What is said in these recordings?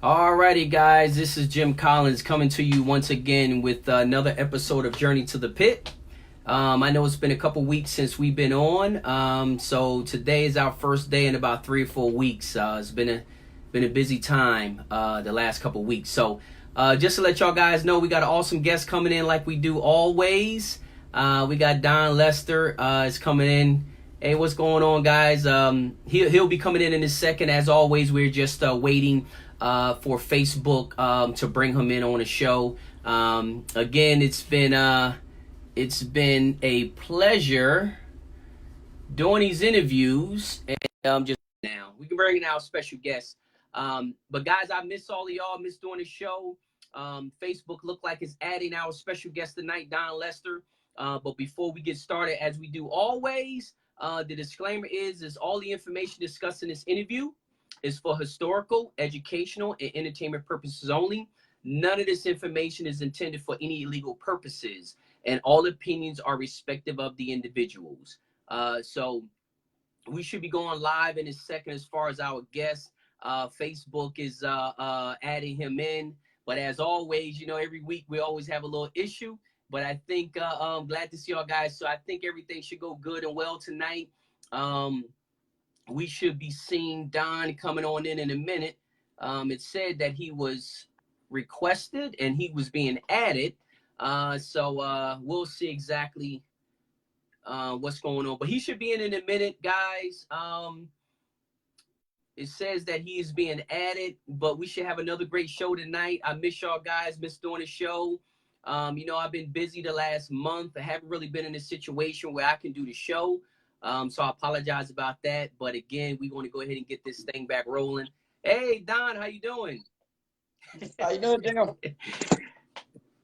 Alrighty, guys, this is Jim Collins coming to you once again with another episode of Journey to the Pit. I know it's been a couple weeks since we've been on, so today is our first day in about 3 or 4 weeks. It's been a busy time the last couple weeks. So just to let y'all guys know, we got an awesome guest coming in like we do always. We got Don Lester is coming in. Hey, what's going on, guys? He'll be coming in a second. As always, we're just waiting for Facebook to bring him in on the show. Again, it's been a pleasure doing these interviews, and just now we can bring in our special guest. But guys, I miss all of y'all. Miss doing the show. Facebook looked like it's adding our special guest tonight, Don Lester. But before we get started, as we do always, the disclaimer is all the information discussed in this interview is for historical, educational, and entertainment purposes only. None of this information is intended for any illegal purposes, and all opinions are respective of the individuals. So we should be going live in a second as far as our guest. Facebook is adding him in. But as always, every week we always have a little issue. But I think I'm glad to see y'all guys. So I think everything should go good and well tonight. We should be seeing Don coming on in a minute. It said that he was requested and he was being added. So we'll see exactly what's going on. But he should be in a minute, guys. It says that he is being added, but we should have another great show tonight. I miss y'all guys, miss doing the show. I've been busy the last month. I haven't really been in a situation where I can do the show. So I apologize about that. But again, we're going to go ahead and get this thing back rolling. Hey, Don, how you doing? How you doing, Jim?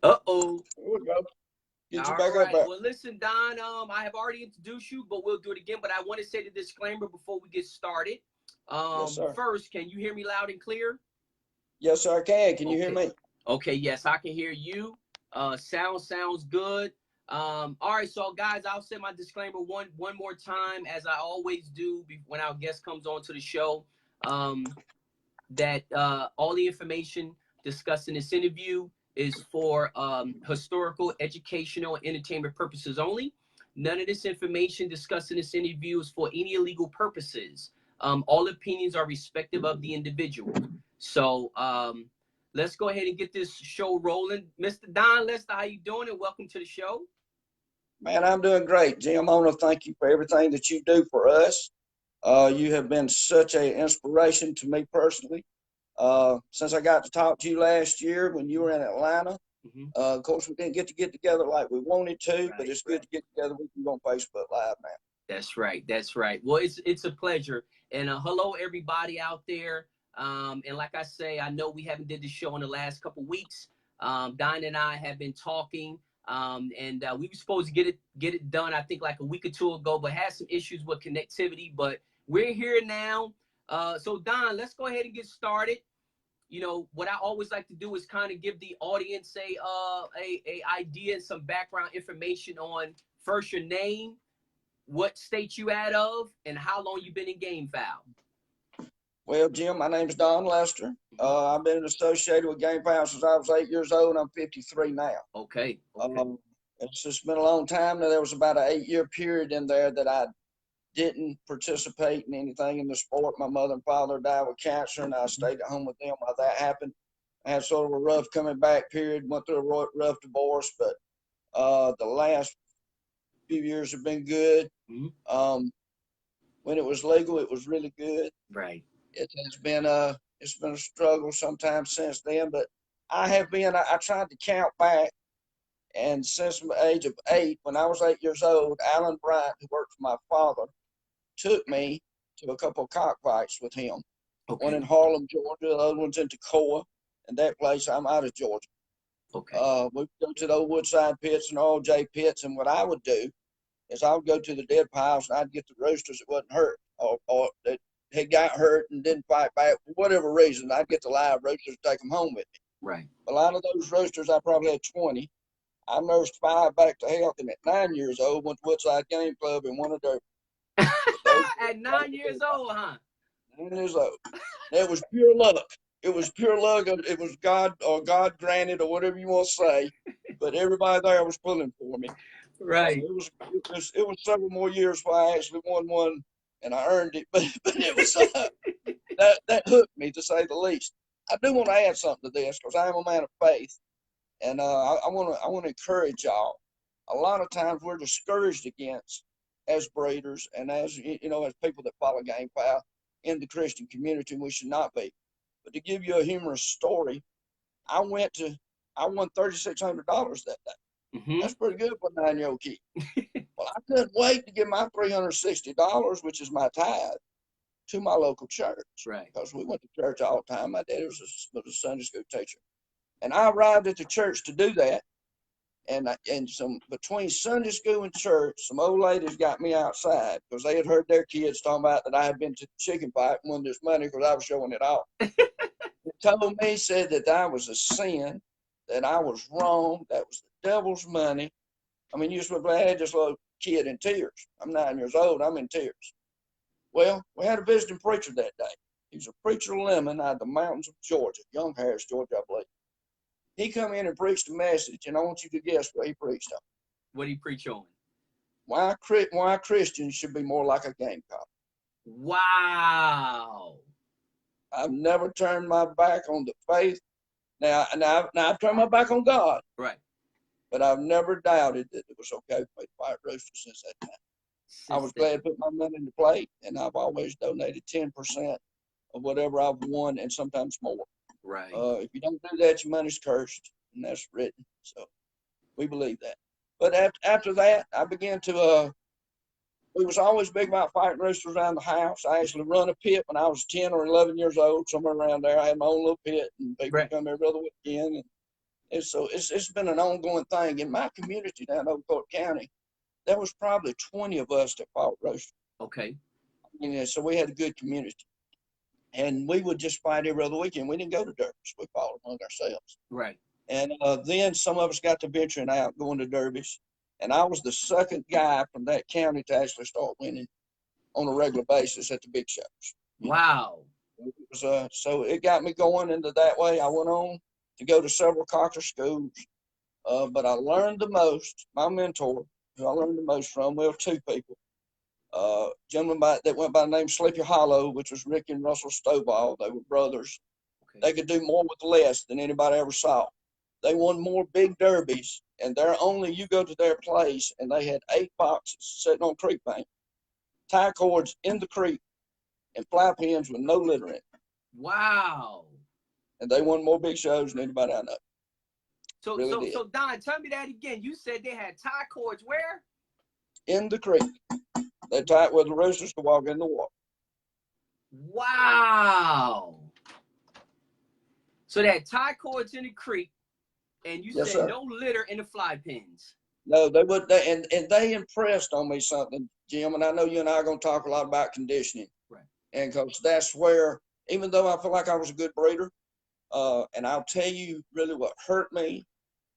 Uh-oh. There we go. Get you All back right. up there. Well, listen, Don, I have already introduced you, but we'll do it again. But I want to say the disclaimer before we get started. Yes, sir. First, can you hear me loud and clear? Yes, sir, I can. Can you hear me? Okay, yes, I can hear you. Sounds good. All right, so guys, I'll say my disclaimer one more time, as I always do when our guest comes on to the show. That all the information discussed in this interview is for historical, educational, and entertainment purposes only. None of this information discussed in this interview is for any illegal purposes. All opinions are respective of the individual. So let's go ahead and get this show rolling. Mr. Don Lester, how you doing? And welcome to the show. Man, I'm doing great, Jim. I want to thank you for everything that you do for us. You have been such an inspiration to me personally. Since I got to talk to you last year when you were in Atlanta. Of course, we didn't get together like we wanted to, but it's good to get together with you on Facebook Live now. That's right. That's right. Well, it's a pleasure. And hello, everybody out there. And like I say, I know we haven't did the show in the last couple weeks. Don and I have been talking, and we were supposed to get it done, I think, like a week or two ago, but had some issues with connectivity. But we're here now. So Don, let's go ahead and get started. What I always like to do is kind of give the audience a idea and some background information on first your name, what state you out of, and how long you've been in gamefowl. Well, Jim, my name's Don Lester. I've been associated with gamefowl since I was 8 years old. I'm 53 now. Okay. It's just been a long time. Now, there was about an 8-year period in there that I didn't participate in anything in the sport. My mother and father died with cancer, and I stayed at home with them while that happened. I had sort of a rough coming back period, went through a rough divorce, but the last few years have been good. When it was legal, it was really good. Right. It has been a struggle sometimes since then, but I tried to count back, and since the age of 8, when I was 8 years old, Alan Bryant, who worked for my father, took me to a couple of cockfights with him. Okay. One in Harlem, Georgia, the other one's in Toccoa, and that place I'm out of Georgia. Okay. We would go to the old Woodside pits and Oral J pits, and what I would do is I would go to the dead piles and I'd get the roosters that wasn't hurt or that had got hurt and didn't fight back for whatever reason. I'd get the live roosters and take them home with me. Right. A lot of those roosters, I probably had 20. I nursed 5 back to health, and at 9 years old, went to Woodside Game Club and won a derby. At 9 years old, huh? 9 years old. That was pure luck. it was pure luck. It was God or God granted or whatever you want to say. But everybody there was pulling for me. Right. It was several more years before I actually won one, and I earned it. But it was that hooked me, to say the least. I do want to add something to this because I am a man of faith, and I want to encourage y'all. A lot of times we're discouraged against as breeders and as as people that follow gamefowl in the Christian community. We should not be. But to give you a humorous story, I won $3,600 that day. Mm-hmm. That's pretty good for a 9-year-old kid. Well, I couldn't wait to give my $360, which is my tithe, to my local church. Right. Because we went to church all the time. My dad was a Sunday school teacher. And I arrived at the church to do that. And between Sunday school and church, some old ladies got me outside because they had heard their kids talking about that I had been to the chicken fight and won this money because I was showing it off. They told me, said that I was a sin, that I was wrong, that was the devil's money. I mean, you just would have had this little kid in tears. I'm 9 years old. I'm in tears. Well, we had a visiting preacher that day. He was a preacher Lemon out of the mountains of Georgia, Young Harris, Georgia, I believe. He come in and preached a message, and I want you to guess what he preached on. What did he preach on? Why Christians should be more like a gamecock. Wow. I've never turned my back on the faith. Now I've turned my back on God. Right. But I've never doubted that it was okay for me to fight roosters since that time. I was glad to put my money in the plate, and I've always donated 10% of whatever I've won, and sometimes more. Right. If you don't do that, your money's cursed, and that's written. So we believe that. But after that, I began to. We was always big about fighting roosters around the house. I actually run a pit when I was 10 or 11 years old, somewhere around there. I had my own little pit, and people come every other weekend. And so it's been an ongoing thing in my community down in Oakport County. There was probably 20 of us that fought roosters. Okay. And so we had a good community. And we would just fight every other weekend. We didn't go to derbies. We fought among ourselves. Right. And then some of us got to venturing out, going to derbies. And I was the second guy from that county to actually start winning on a regular basis at the big shows. Wow. It was, so it got me going into that way. I went on to go to several cocker schools. But I learned the most. My mentor, who I learned the most from, well, two people. Gentleman that went by the name Sleepy Hollow, which was Rick and Russell Stovall. They were brothers. Okay. They could do more with less than anybody ever saw. They won more big derbies, and you go to their place, and they had 8 boxes sitting on creek bank, tie cords in the creek, and fly pins with no litter in it. Wow. And they won more big shows than anybody I know. So Don, tell me that again. You said they had tie cords where? In the creek. They tie it where the roosters could walk in the water. Wow. So they had tie cords in the creek, and you said no litter in the fly pins. No, they would. And they impressed on me something, Jim. And I know you and I are going to talk a lot about conditioning. Right. And because that's where, even though I feel like I was a good breeder, and I'll tell you really what hurt me,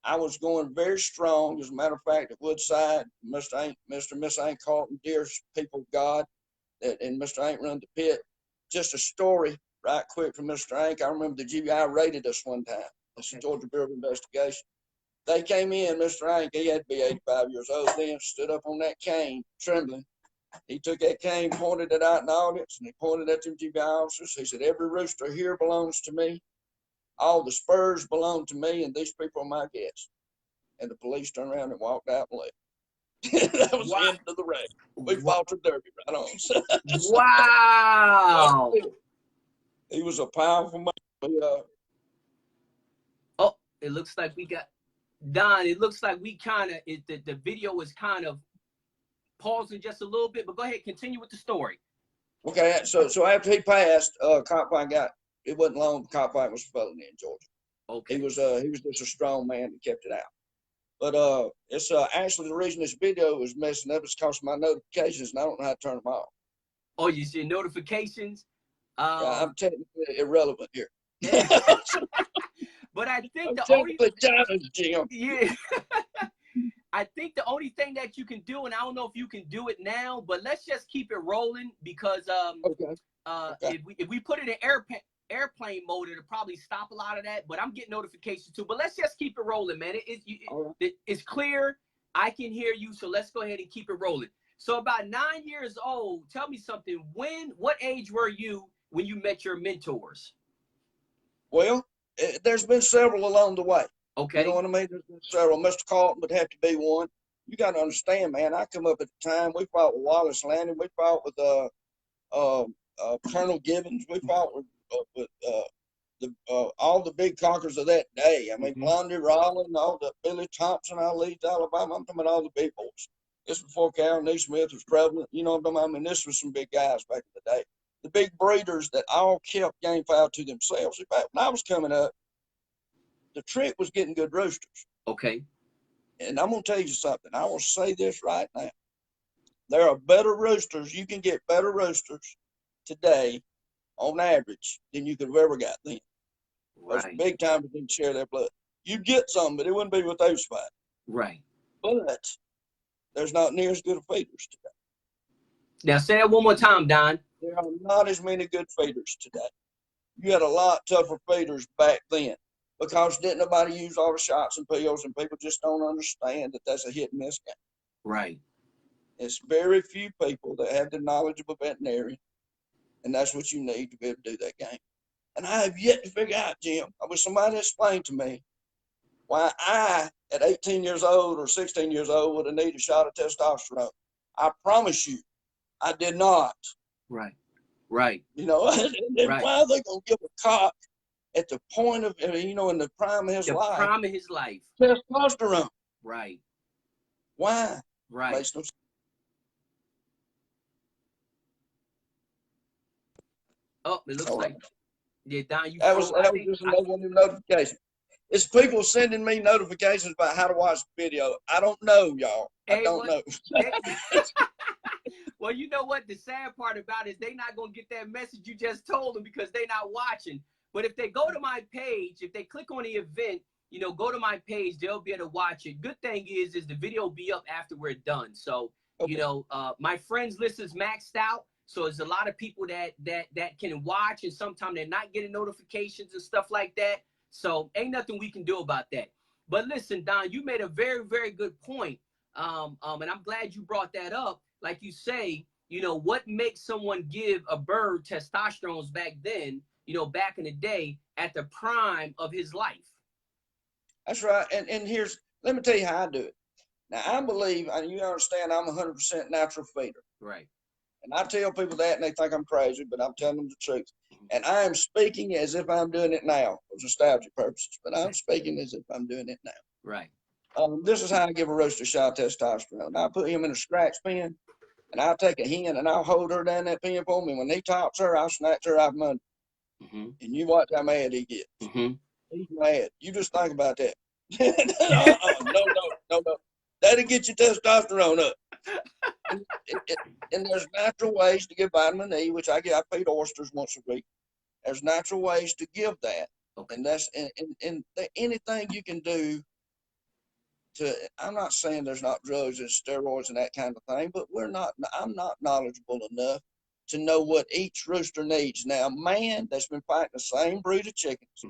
I was going very strong. As a matter of fact, at Woodside, Mr. and Miss Ain't Carlton, dear people of God, and Mr. Ain't run the pit. Just a story right quick from Mr. Ain't. I remember the GBI raided us one time. That's the Georgia Bureau of Investigation. They came in, Mr. Ain't, he had to be 85 years old then, stood up on that cane, trembling. He took that cane, pointed it out in the audience, and he pointed at them GBI officers. He said, every rooster here belongs to me. All the spurs belong to me, and these people are my guests. And the police turned around and walked out and left. That was the end of the race. We fought the derby right on. Wow. He was a powerful man. Oh, it looks like we got Don. It looks like we kind of the video is kind of pausing just a little bit, but go ahead, continue with the story. Okay, so after he passed, Cockfight it wasn't long. The Cockfight was felony in Georgia. Okay. He was just a strong man that kept it out. But it's actually the reason this video is messing up is because of my notifications, and I don't know how to turn them off. Oh, you see notifications? Yeah, I'm technically irrelevant here. But I think yeah. I think the only thing that you can do, and I don't know if you can do it now, but let's just keep it rolling because if we put it in airplane mode, it'll probably stop a lot of that, but I'm getting notifications too. But let's just keep it rolling, man. It's clear. I can hear you, so let's go ahead and keep it rolling. So about 9 years old, tell me something. What age were you when you met your mentors? Well, there's been several along the way. Okay. You know what I mean? There's been several. Mr. Carlton would have to be one. You got to understand, man, I come up at the time, we fought with Wallace Landing. We fought with Colonel Gibbons. We fought with all the big conquerors of that day. I mean, Blondie Rollin, all the Billy Thompson, I lead Alabama. I'm talking about all the big boys. This before Carol Neesmith was prevalent. You know what I'm talking about? I mean, this was some big guys back in the day. The big breeders that all kept gamefowl to themselves. In fact, when I was coming up, the trick was getting good roosters. Okay. And I'm going to tell you something. I will say this right now. There are better roosters. You can get better roosters today on average than you could have ever got then. Right. Those big time didn't share their blood. You'd get some, but it wouldn't be with those five. Right. But there's not near as good of feeders today. Now say that one more time, Don. There are not as many good feeders today. You had a lot tougher feeders back then because didn't nobody use all the shots and pills, and people just don't understand that that's a hit and miss game. Right. It's very few people that have the knowledge of a veterinarian, and that's what you need to be able to do that game. And I have yet to figure out, Jim, I wish somebody explained to me why I, at 18 years old or 16 years old, would have needed a shot of testosterone. I promise you, I did not. Right. Right. You know, and right. Why are they going to give a cock at the point of, you know, in the prime of his life? The prime of his life. Testosterone. Right. Why? Right. Makes no sense. Oh, it looks like, yeah, Don, you that was just another one of them notifications. It's people sending me notifications about how to watch the video. I don't know, y'all. I don't know. Well, you know what? The sad part about it is they're not going to get that message you just told them because they're not watching. But if they go to my page, if they click on the event, you know, go to my page, they'll be able to watch it. Good thing is the video will be up after we're done. So, okay. You know, my friends list is maxed out. So there's a lot of people that can watch, and sometimes they're not getting notifications and stuff like that. So ain't nothing we can do about that. But listen, Don, you made a very, very good point. And I'm glad you brought that up. Like you say, you know, what makes someone give a bird testosterone back then, you know, back in the day at the prime of his life? That's right. And let me tell you how I do it. Now, I believe, and you understand, I'm 100% natural feeder. Right. And I tell people that, and they think I'm crazy, but I'm telling them the truth. And I am speaking as if I'm doing it now for nostalgia purposes, but I'm speaking as if I'm doing it now. Right. This is how I give a rooster shot of testosterone. I put him in a scratch pen, and I'll take a hen, and I'll hold her down that pen for me. When he tops her, I'll snatch her out from under. And you watch how mad he gets. He's mad. You just think about that. No. That'll get your testosterone up. And there's natural ways to give vitamin E, which I feed oysters once a week. There's natural ways to give that. Okay. And that's and anything you can do to, I'm not saying there's not drugs and steroids and that kind of thing, but I'm not knowledgeable enough to know what each rooster needs. Now, a man that's been fighting the same breed of chickens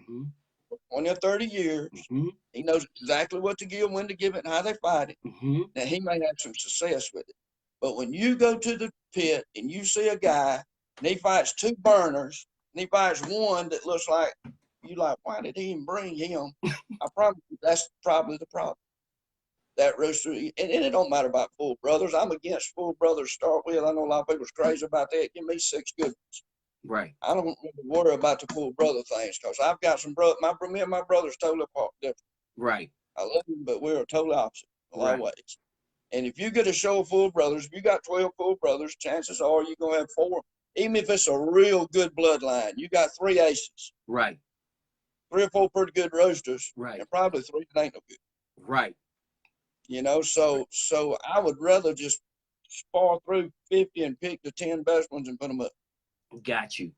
for 20 or 30 years, he knows exactly what to give, when to give it, and how they fight it. Now, he may have some success with it. But when you go to the pit and you see a guy and he fights two burners and he fights one that looks like, you like, why did he even bring him? I promise you, that's probably the problem. That rooster, and it don't matter about full brothers. I'm against full brothers to start with. I know a lot of people's crazy about that. Give me 6 good ones. Right. I don't really worry about the full brother things because I've got some brothers. Me and my brother's totally different. Right. I love them, but we're totally opposite in a lot of ways. And if you get a show of full brothers, if you got 12 full brothers, chances are you're going to have 4. Even if it's a real good bloodline, you got 3 aces. Right. 3 or 4 pretty good roasters. Right. And probably 3 that ain't no good. Right. You know, so I would rather just spar through 50 and pick the 10 best ones and put them up. Got you.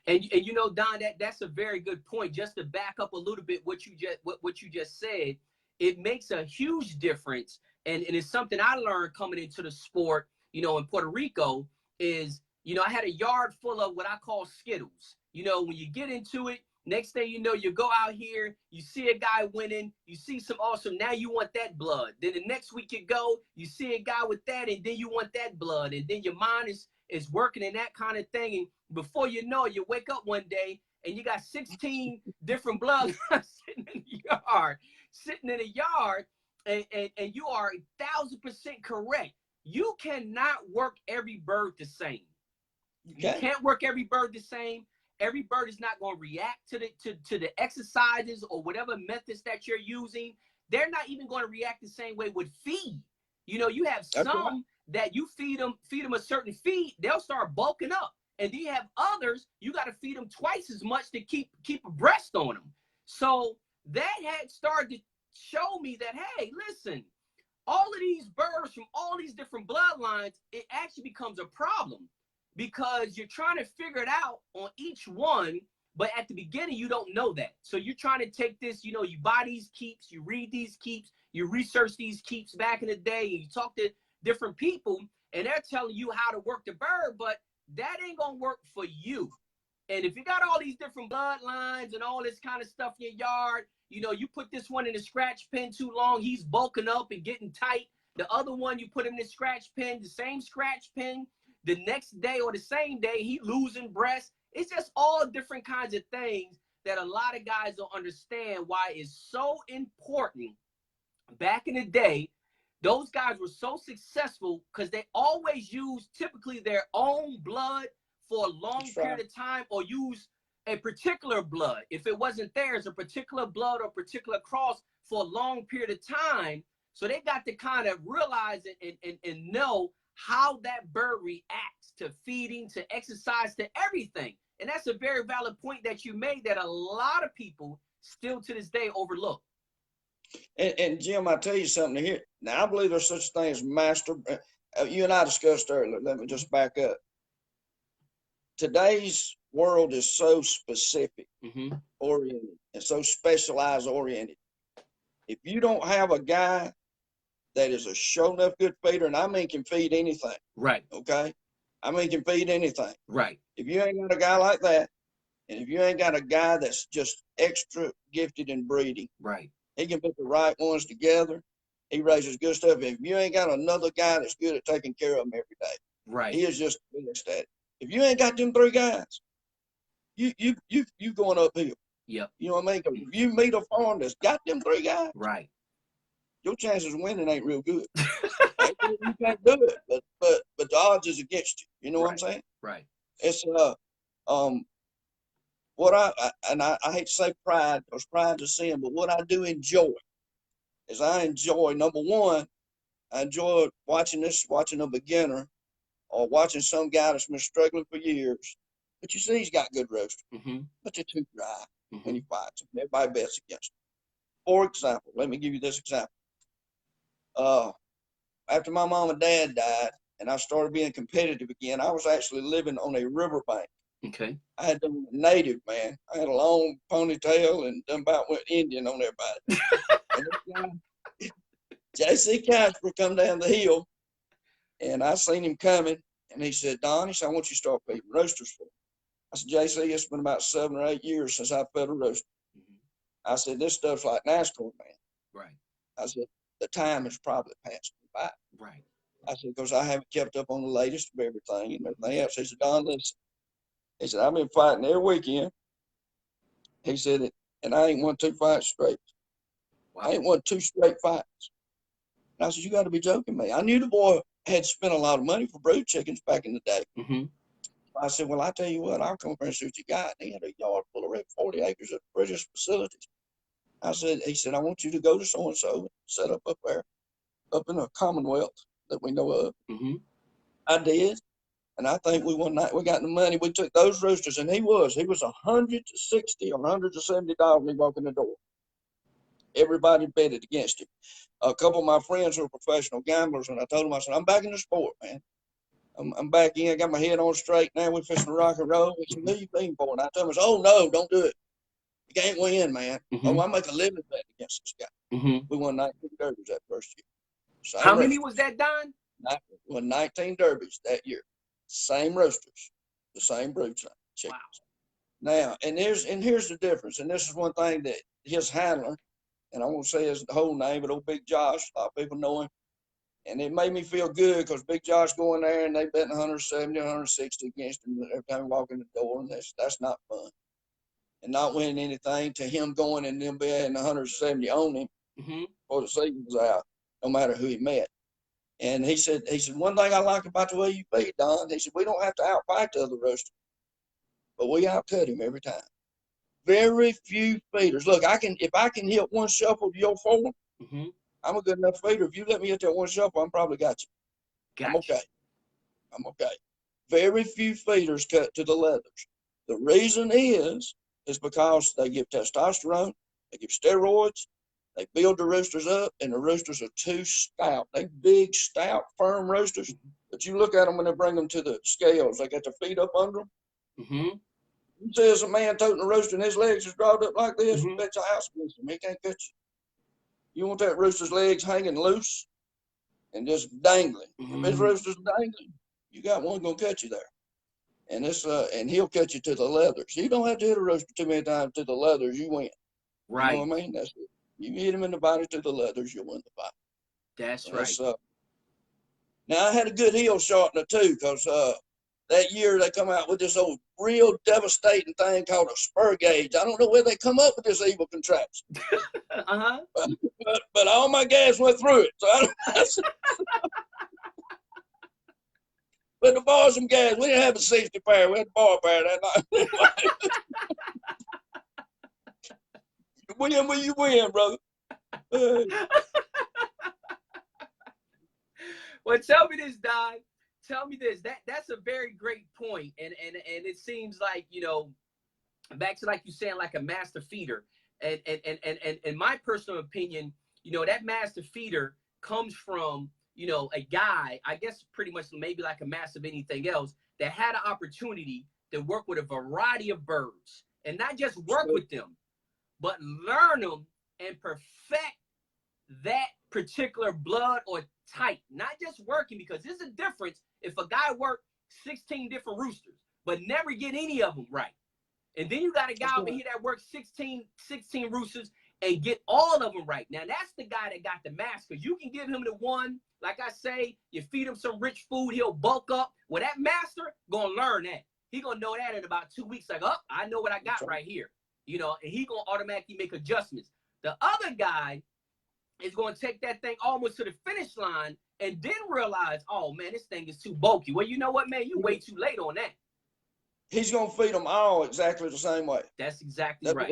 And you know, Don, that's a very good point. Just to back up a little bit what you just said, it makes a huge difference. And it's something I learned coming into the sport, you know, in Puerto Rico, is You know, I had a yard full of what I call Skittles. You know, when you get into it, next thing you know, you go out here, you see a guy winning, you see some awesome, now you want that blood. Then the next week you go, you see a guy with that, and then you want that blood. And then your mind is working in that kind of thing. And before you know it, you wake up one day and you got 16 different blood sitting in the yard, and you are 1,000% correct. You cannot work every bird the same. You can't work every bird the same. Every bird is not going to react to the exercises or whatever methods that you're using. They're not even going to react the same way with feed. You know, you have some that you feed them a certain feed, they'll start bulking up. And then you have others, you got to feed them twice as much to keep abreast on them. So that had started to show me that, hey, listen, all of these birds from all these different bloodlines, it actually becomes a problem, because you're trying to figure it out on each one, but at the beginning, you don't know that. So you're trying to take this, you know, you buy these keeps, you read these keeps, you research these keeps back in the day, and you talk to different people, and they're telling you how to work the bird, but that ain't going to work for you. And if you got all these different bloodlines and all this kind of stuff in your yard, you know, you put this one in the scratch pen too long, he's bulking up and getting tight. The other one, you put him in the scratch pen, the same scratch pen, the next day or the same day, he losing breast. It's just all different kinds of things that a lot of guys don't understand why it's so important. Back in the day, those guys were so successful because they always used typically their own blood for a long period of time, or use a particular blood. If it wasn't theirs, a particular blood or particular cross for a long period of time. So they got to kind of realize it and know how that bird reacts to feeding, to exercise, to everything. And that's a very valid point that you made that a lot of people still to this day overlook. And Jim, I tell you something here. Now, I believe there's such a thing as master. You and I discussed earlier. Let me just back up. Today's world is so specific oriented and so specialized oriented. If you don't have a guy that is a sure enough good feeder, and I mean can feed anything. Right. Okay? I mean can feed anything. Right. If you ain't got a guy like that, and if you ain't got a guy that's just extra gifted in breeding, right, he can put the right ones together. He raises good stuff. If you ain't got another guy that's good at taking care of them every day, right, he is just the best at it. If you ain't got them three guys, you going uphill. Yep. You know what I mean? Because if you meet a farm that's got them three guys, right, your chances of winning ain't real good. You can't do it, but the odds is against you. You know what I'm saying? Right. It's what I hate to say pride, because pride's a sin, but what I do enjoy is I enjoy, number one, I enjoy watching a beginner or watching some guy that's been struggling for years. But you see, he's got good roasters, but they're too dry when he fights them. Everybody bets against him. For example, let me give you this example. After my mom and dad died and I started being competitive again, I was actually living on a riverbank. Okay. I had done native, man. I had a long ponytail and done about went Indian on everybody. And this guy, J.C. Casper, come down the hill, and I seen him coming, and he said, Don, he said, I want you to start feeding roasters for me. I said, J.C., it's been about 7 or 8 years since I fed a rooster. I said, this stuff's like NASCAR, man. Right. I said, the time has probably passed me by. Right. I said, because I haven't kept up on the latest of everything and everything else. He said, Don, listen. He said, I've been fighting every weekend. He said, and I ain't won 2 fights straight. Wow. I ain't won 2 straight fights. And I said, you got to be joking me. I knew the boy had spent a lot of money for brood chickens back in the day. I said, well, I tell you what, I'll come over and see what you got. And he had a yard full of 40 acres of British facilities. He said, I want you to go to so-and-so, set up there, up in a Commonwealth that we know of. I did. And I think we got the money. We took those roosters, and he was $160 or $170 when he walked in the door. Everybody betted against him. A couple of my friends were professional gamblers, and I told them, I said, I'm back in the sport, man. I'm back in. I got my head on straight now. We're fixing to rock and roll. He said, who you betting for? And I told him, I said, oh, no, don't do it. You can't win, man. Oh, I make a living betting against this guy. We won 19 derbies that first year. How many was that, Don? We won 19 derbies that year. Same roosters, the same brood chickens. Wow. Now, and here's the difference. And this is one thing that his handler, and I won't say his whole name, but old Big Josh, a lot of people know him. And it made me feel good because Big Josh going there and they betting 170, 160 against him every time he walk in the door. And that's not fun. And not winning anything to him going and them betting 170 on him before the season was out, no matter who he met. And he said, one thing I like about the way you feed, Don, he said, we don't have to outfight the other rooster, but we outcut him every time. Very few feeders. Look, if I can hit one shuffle to your four, I'm a good enough feeder. If you let me hit that one shuffle, I'm probably got you. Gotcha. I'm okay. Very few feeders cut to the leathers. The reason is because they give testosterone, they give steroids, they build the roosters up, and the roosters are too stout. They big, stout, firm roosters. But you look at them when they bring them to the scales, they got their feet up under them. You see as a man toting a rooster and his legs is drawn up like this, you bet your house against him. He can't cut you. You want that rooster's legs hanging loose and just dangling. If his rooster's dangling, you got one gonna cut you there. And and he'll cut you to the leathers. You don't have to hit a rooster too many times to the leathers, you win. Right. You know what I mean? That's it. You hit him in the body to the leathers, you'll win the fight. That's right. Now I had a good heel shortener too, because that year they come out with this old real devastating thing called a spur gauge. I don't know where they come up with this evil contraption. But all my guys went through it. So but the boys and guys, we didn't have a 60 pair. We had a bar pair that night. Win when you win, brother. Well, tell me this, Don. Tell me this. That's a very great point. And it seems like, back to like you saying, like a master feeder. And in my personal opinion, that master feeder comes from, a guy, I guess pretty much maybe like a master of anything else, that had an opportunity to work with a variety of birds and not just work with them, but learn them and perfect that particular blood or type, not just working, because there's a difference if a guy worked 16 different roosters, but never get any of them right. And then you got a guy over here that works 16 roosters and get all of them right. Now, that's the guy that got the master. You can give him the one, like I say, you feed him some rich food, he'll bulk up. Well, that master going to learn that. He going to know that in about 2 weeks. Like, oh, I know what I got right here. And he going to automatically make adjustments. The other guy is going to take that thing almost to the finish line and then realize, oh, man, this thing is too bulky. Well, you know what, man? You way too late on that. He's going to feed them all exactly the same way. That's exactly right.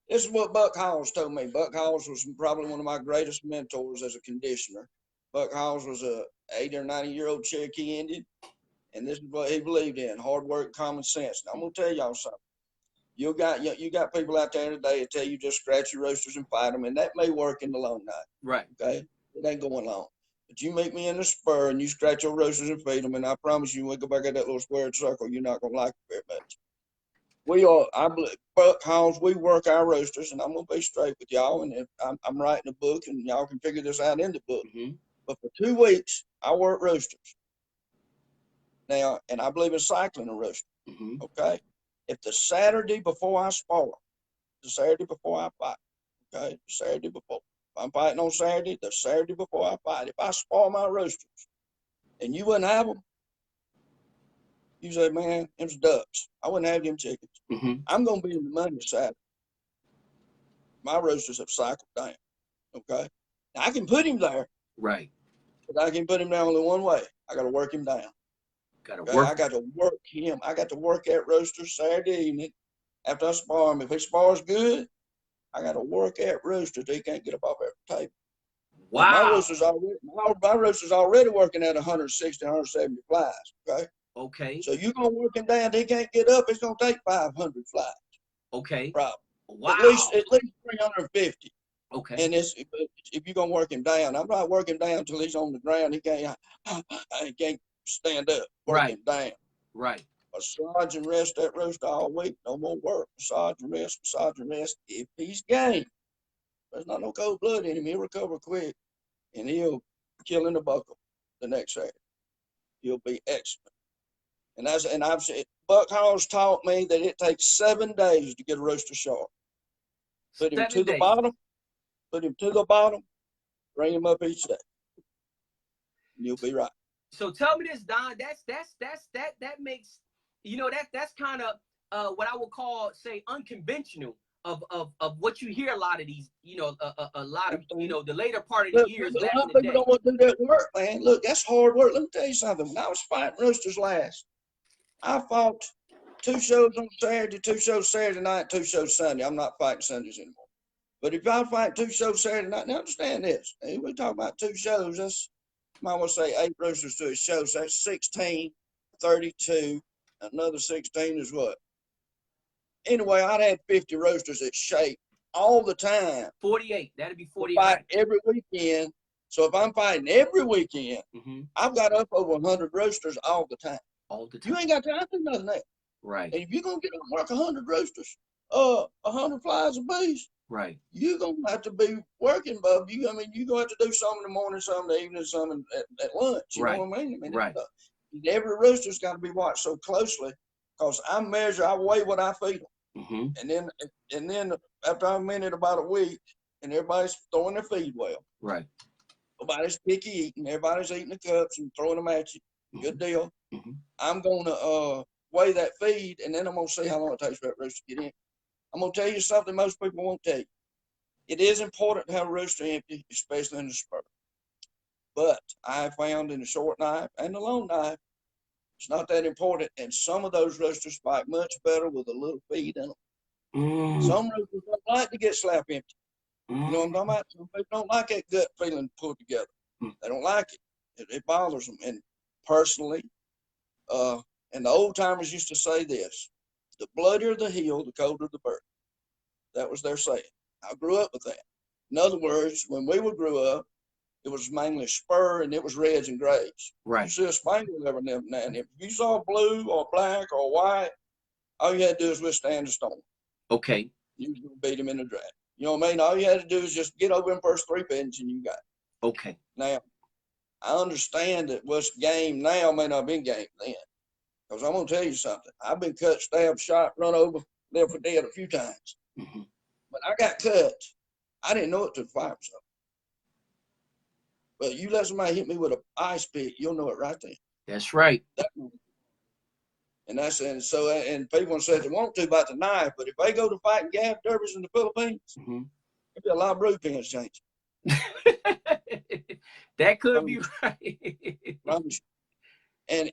This is what Buck Halls told me. Buck Halls was probably one of my greatest mentors as a conditioner. Buck Halls was a 80 or 90-year-old Cherokee Indian, and this is what he believed in: hard work, common sense. Now, I'm going to tell y'all something. You got people out there today that tell you just scratch your roosters and fight them, and that may work in the long night. Right. Okay? It ain't going long. But you meet me in the spur and you scratch your roosters and feed them, and I promise you, when we go back at that little squared circle, you're not going to like it very much. Buck Halls, we work our roosters, and I'm going to be straight with y'all, and if I'm writing a book, and y'all can figure this out in the book. But for 2 weeks, I work roosters. Now, and I believe in cycling a rooster. Okay? If the Saturday before I spar, the Saturday before I fight, okay, the Saturday before, if I'm fighting on Saturday, the Saturday before I fight, if I spar my roosters and you wouldn't have them, you say, man, them's ducks. I wouldn't have them chickens. I'm going to be in the money Saturday. My roosters have cycled down, okay? Now, I can put him there. Right. But I can put him down only one way. I got to work him down. I got to work him. I got to work that rooster Saturday evening after I spar him. If he spars good, I got to work that rooster till he can't get up off that table. Wow. My rooster's already working at 160, 170 flies, okay? Okay. So you're going to work him down till he can't get up. It's going to take 500 flies. Okay. Probably. Wow. At least 350. Okay. And if you're going to work him down, I'm not working him down till he's on the ground. He can't stand up. Work him down. Right. Massage and rest that rooster all week. No more work. Massage and rest. If he's game, there's not no cold blood in him. He'll recover quick, and he'll kill in the buckle the next Saturday. He'll be excellent. And I've said, Buck Hall's taught me that it takes 7 days to get a rooster sharp. Put him 7 to the days. bottom, bring him up each day. And you'll be right. So tell me this, Don. That makes, that's kind of what I would call, say, unconventional of what you hear a lot of these, a lot of, the later part of the years back in the day. People don't want to do that work, man. Look, that's hard work. Let me tell you something. When I was fighting roosters last, I fought 2 shows on Saturday, 2 shows Saturday night, 2 shows Sunday. I'm not fighting Sundays anymore. But if I fight 2 shows Saturday night, now understand this. We talk about 2 shows. That's, I might want to say 8 roosters to a show. So that's 16, 32. Another 16 is what? Anyway, I'd had 50 roosters at shape all the time. 48. That'd be 48. Fight every weekend. So if I'm fighting every weekend, I've got up over 100 roosters all the time. All the time. You ain't got time to do nothing else. Right. And if you're going to get up and work 100 roosters, 100 flies apiece, right, you're going to have to be working, bub. You're going to have to do some in the morning, some in the evening, some at lunch. You know what I mean? Right. Every rooster's got to be watched so closely because I weigh what I feed them. And then after I'm in it about a week and everybody's throwing their feed well. Right. Nobody's picky eating. Everybody's eating the cups and throwing them at you. Good deal. I'm going to weigh that feed, and then I'm going to see how long it takes for that rooster to get in. I'm going to tell you something most people won't tell you. It is important to have a rooster empty, especially in the spur. But I found in the short knife and the long knife, it's not that important. And some of those roosters fight much better with a little feed in them. Some roosters don't like to get slap empty. You know what I'm talking about? Some people don't like that gut feeling pulled together. They don't like it. It bothers them. And personally, and the old timers used to say this: the bloodier the heel, the colder the bird. That was their saying. I grew up with that. In other words, when we would grow up, it was mainly spur and it was reds and grays. Right. You see a spangle every now and then. If you saw blue or black or white, all you had to do is withstand the storm. Okay. You was going to beat him in the draft. You know what I mean? All you had to do is just get over them first 3 pins and you got it. Okay. Now, I understand that what's game now may not be game then. Because I'm going to tell you something. I've been cut, stabbed, shot, run over, left for dead a few times. But I got cut. I didn't know it till the fire was up. But you let somebody hit me with an ice pick, you'll know it right then. That's right. And people say they want to about the knife, but if they go to fighting gaff derbies in the Philippines, there'll be a lot of blue pins changing. That could be right. And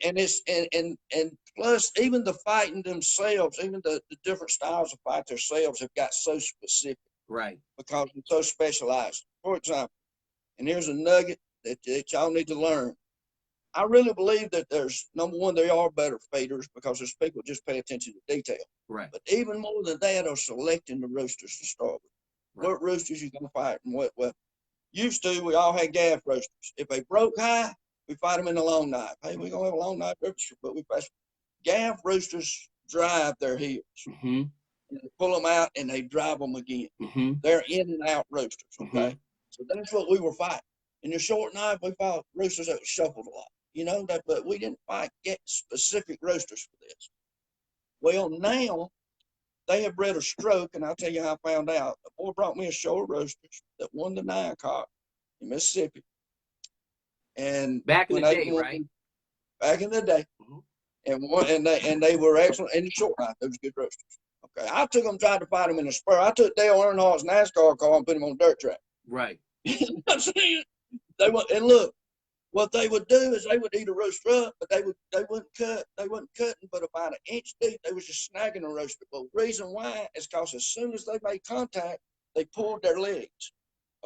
plus even the fighting themselves, even the different styles of fight themselves have got so specific. Right. Because they're so specialized. For example, and here's a nugget that y'all need to learn. I really believe that there's, number one, they are better feeders because there's people just pay attention to detail. Right. But even more than that are selecting the roosters to start with. Right. What roosters you going to fight and what? Well, used to, we all had gaff roosters. If they broke high, we fight them in the long knife. Hey, we're going to have a long knife rooster, but we fight. Gaff roosters drive their heels. And they pull them out and they drive them again. They're in and out roosters, okay? So that's what we were fighting. In the short knife, we fought roosters that shuffled a lot. You know, but we didn't get specific roosters for this. Well, now they have bred a stroke, and I'll tell you how I found out. The boy brought me a show of roosters that won the 9-cock in Mississippi. And back in the day, right? Back in the day. And they were excellent in the short knife. They was good roosters. Okay, I took them, tried to fight them in the spur. I took Dale Earnhardt's NASCAR car and put him on a dirt track. Right. They went, and look, what they would do is they would eat a rooster up, but they wouldn't cut. They wasn't cutting but about an inch deep. They was just snagging a rooster. But the reason why is because as soon as they made contact, they pulled their legs.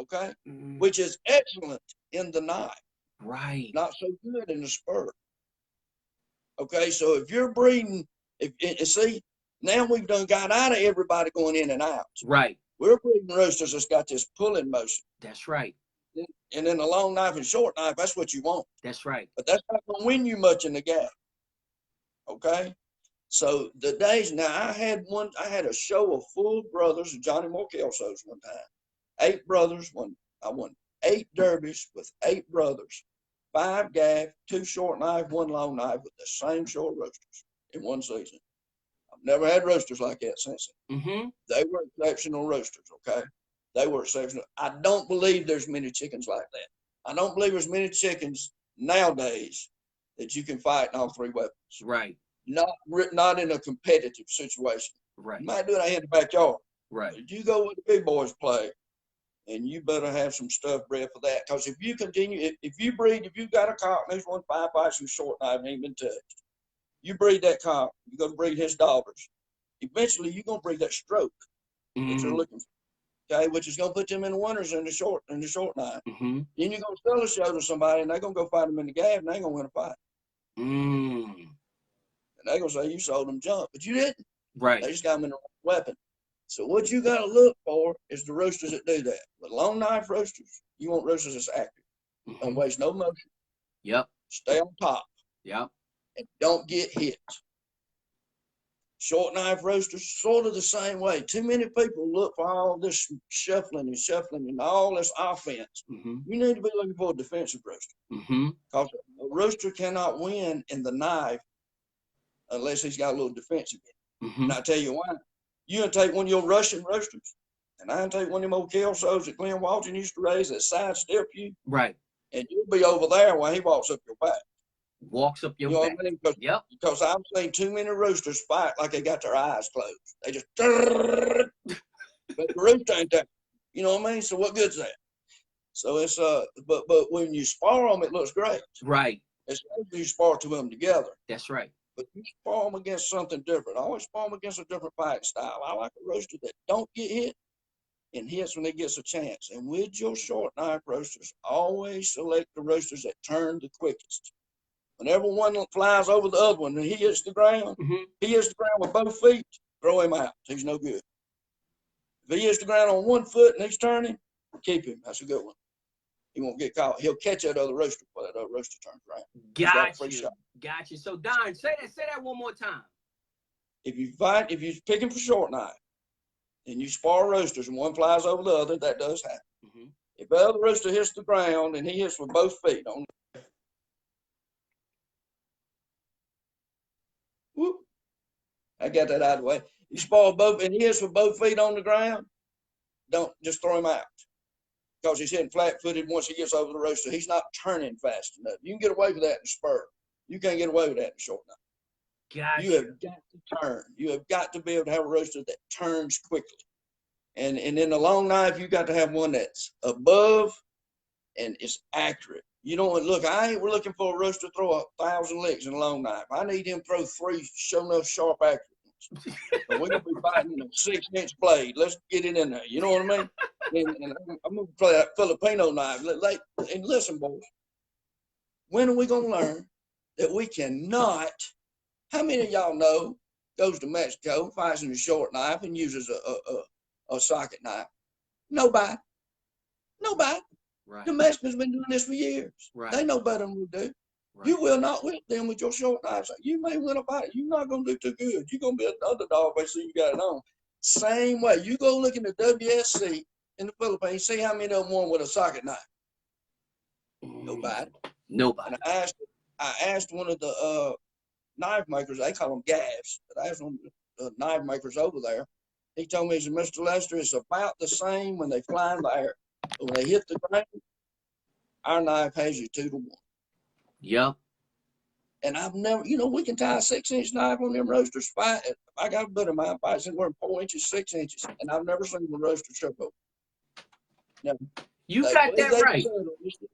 Okay, which is excellent in the knife. Right. Not so good in the spur. Okay, so if you're breeding, see, now we've done got out of everybody going in and out. Right. We're breeding roosters that's got this pulling motion. That's right. And then the long knife and short knife, that's what you want. That's right. But that's not going to win you much in the gap. Okay? So the days, now I had a show of full brothers, Johnny Morkelso's one time. 8 brothers, I won 8 derbies with 8 brothers. 5 gaff, 2 short knife, 1 long knife with the same short roasters in one season. I've never had roasters like that since then. Mm-hmm. They were exceptional roasters, okay? They were exceptional. I don't believe there's many chickens like that. I don't believe there's many chickens nowadays that you can fight in all 3 weapons. Right. Not in a competitive situation. Right. You might do that in the backyard. Right. But you go where the big boys play, and you better have some stuff bred for that. Because if you continue, if you breed, if you've got a cock, and there's one 5 bites and short knife ain't been touched, you breed that cock, you're going to breed his daughters. Eventually, you're going to breed that stroke that you're looking for, okay, which is going to put them in the winners in the short knife. Mm-hmm. Then you're going to sell a show to somebody, and they're going to go fight them in the gaff, and they ain't going to win a fight. And they're going to say, you sold them junk, but you didn't. Right. They just got them in the weapon. So what you got to look for is the roasters that do that. With long knife roasters, you want roasters that's accurate. Don't waste no motion. Yep. Stay on top. Yep. And don't get hit. Short knife roasters, sort of the same way. Too many people look for all this shuffling and all this offense. You need to be looking for a defensive roaster. Because a roaster cannot win in the knife unless he's got a little defensive in it. And I tell you why. You can take one of your Russian roasters, and I can take one of them old Kelsos that Glenn Walton used to raise that sidestep you. Right. And you'll be over there while he walks up your back. Walks up your back. What I mean? Yep. Because I've seen too many roosters fight like they got their eyes closed. They just, but the rooster ain't that. You know what I mean? So what good's that? So it's, but when you spar them, it looks great. Right. Especially when you spar 2 of them together. That's right. But you spar them against something different. I always spar them against a different fighting style. I like a roaster that don't get hit and hits when it gets a chance. And with your short knife roasters, always select the roasters that turn the quickest. Whenever one flies over the other one and he hits the ground, he hits the ground with both feet, throw him out. He's no good. If he hits the ground on 1 foot and he's turning, keep him. That's a good one. He won't get caught. He'll catch that other rooster before that other rooster turns around. Got you. So Don, say that one more time. If you pick him for short knife and you spar roosters and one flies over the other, that does happen. If the other rooster hits the ground and he hits with both feet on, whoop, I got that out of the way. You spar both and he hits with both feet on the ground, don't just throw him out. Because he's hitting flat-footed once he gets over the rooster. He's not turning fast enough. You can get away with that in the spur. You can't get away with that in the short knife. Gotcha. You have got to turn. You have got to be able to have a rooster that turns quickly. And in the long knife, you got to have one that's above and is accurate. You don't look, we're looking for a rooster to throw 1,000 licks in a long knife. I need him to throw 3 show enough sharp accurate ones. But we're going to be fighting in a 6-inch blade. Let's get it in there. You know what I mean? And I'm going to play that Filipino knife. And listen, boys, when are we going to learn that we cannot, how many of y'all know, goes to Mexico, fights in a short knife and uses a socket knife? Nobody. Right. The Mexicans been doing this for years. Right. They know better than we do. Right. You will not whip them with your short knives. You may win a fight. You're not going to do too good. You're going to be an underdog if they see you got it on. Same way. You go look in the WSC in the Philippines, see how many of them won with a socket knife. Nobody. And I asked one of the knife makers, they call them gaffs, but I asked one of the knife makers over there. He told me, he said, Mr. Lester, it's about the same when they fly in the air. But when they hit the ground, our knife has you 2 to 1. Yep. And I've never, we can tie a 6-inch knife on them roasters. I got a bit of my fights anywhere 4 inches, 6 inches, and I've never seen the roaster trip over. Never. You got that right.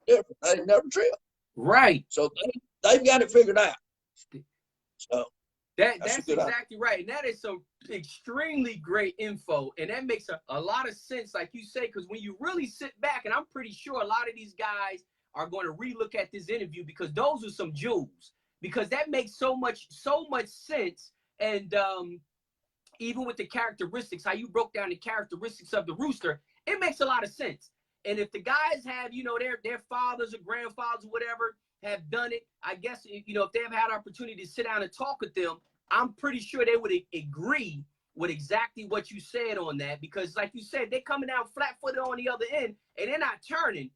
Different. They never trip. Right. So they've got it figured out. So that's exactly right. And that is some extremely great info. And that makes a lot of sense, like you say, because when you really sit back, and I'm pretty sure a lot of these guys are going to relook at this interview because those are some jewels. Because that makes so much sense. And even with the characteristics, how you broke down the characteristics of the rooster, it makes a lot of sense. And if the guys have, their fathers or grandfathers or whatever have done it, I guess, if they've had opportunity to sit down and talk with them, I'm pretty sure they would agree with exactly what you said on that. Because like you said, they're coming down flat-footed on the other end and they're not turning.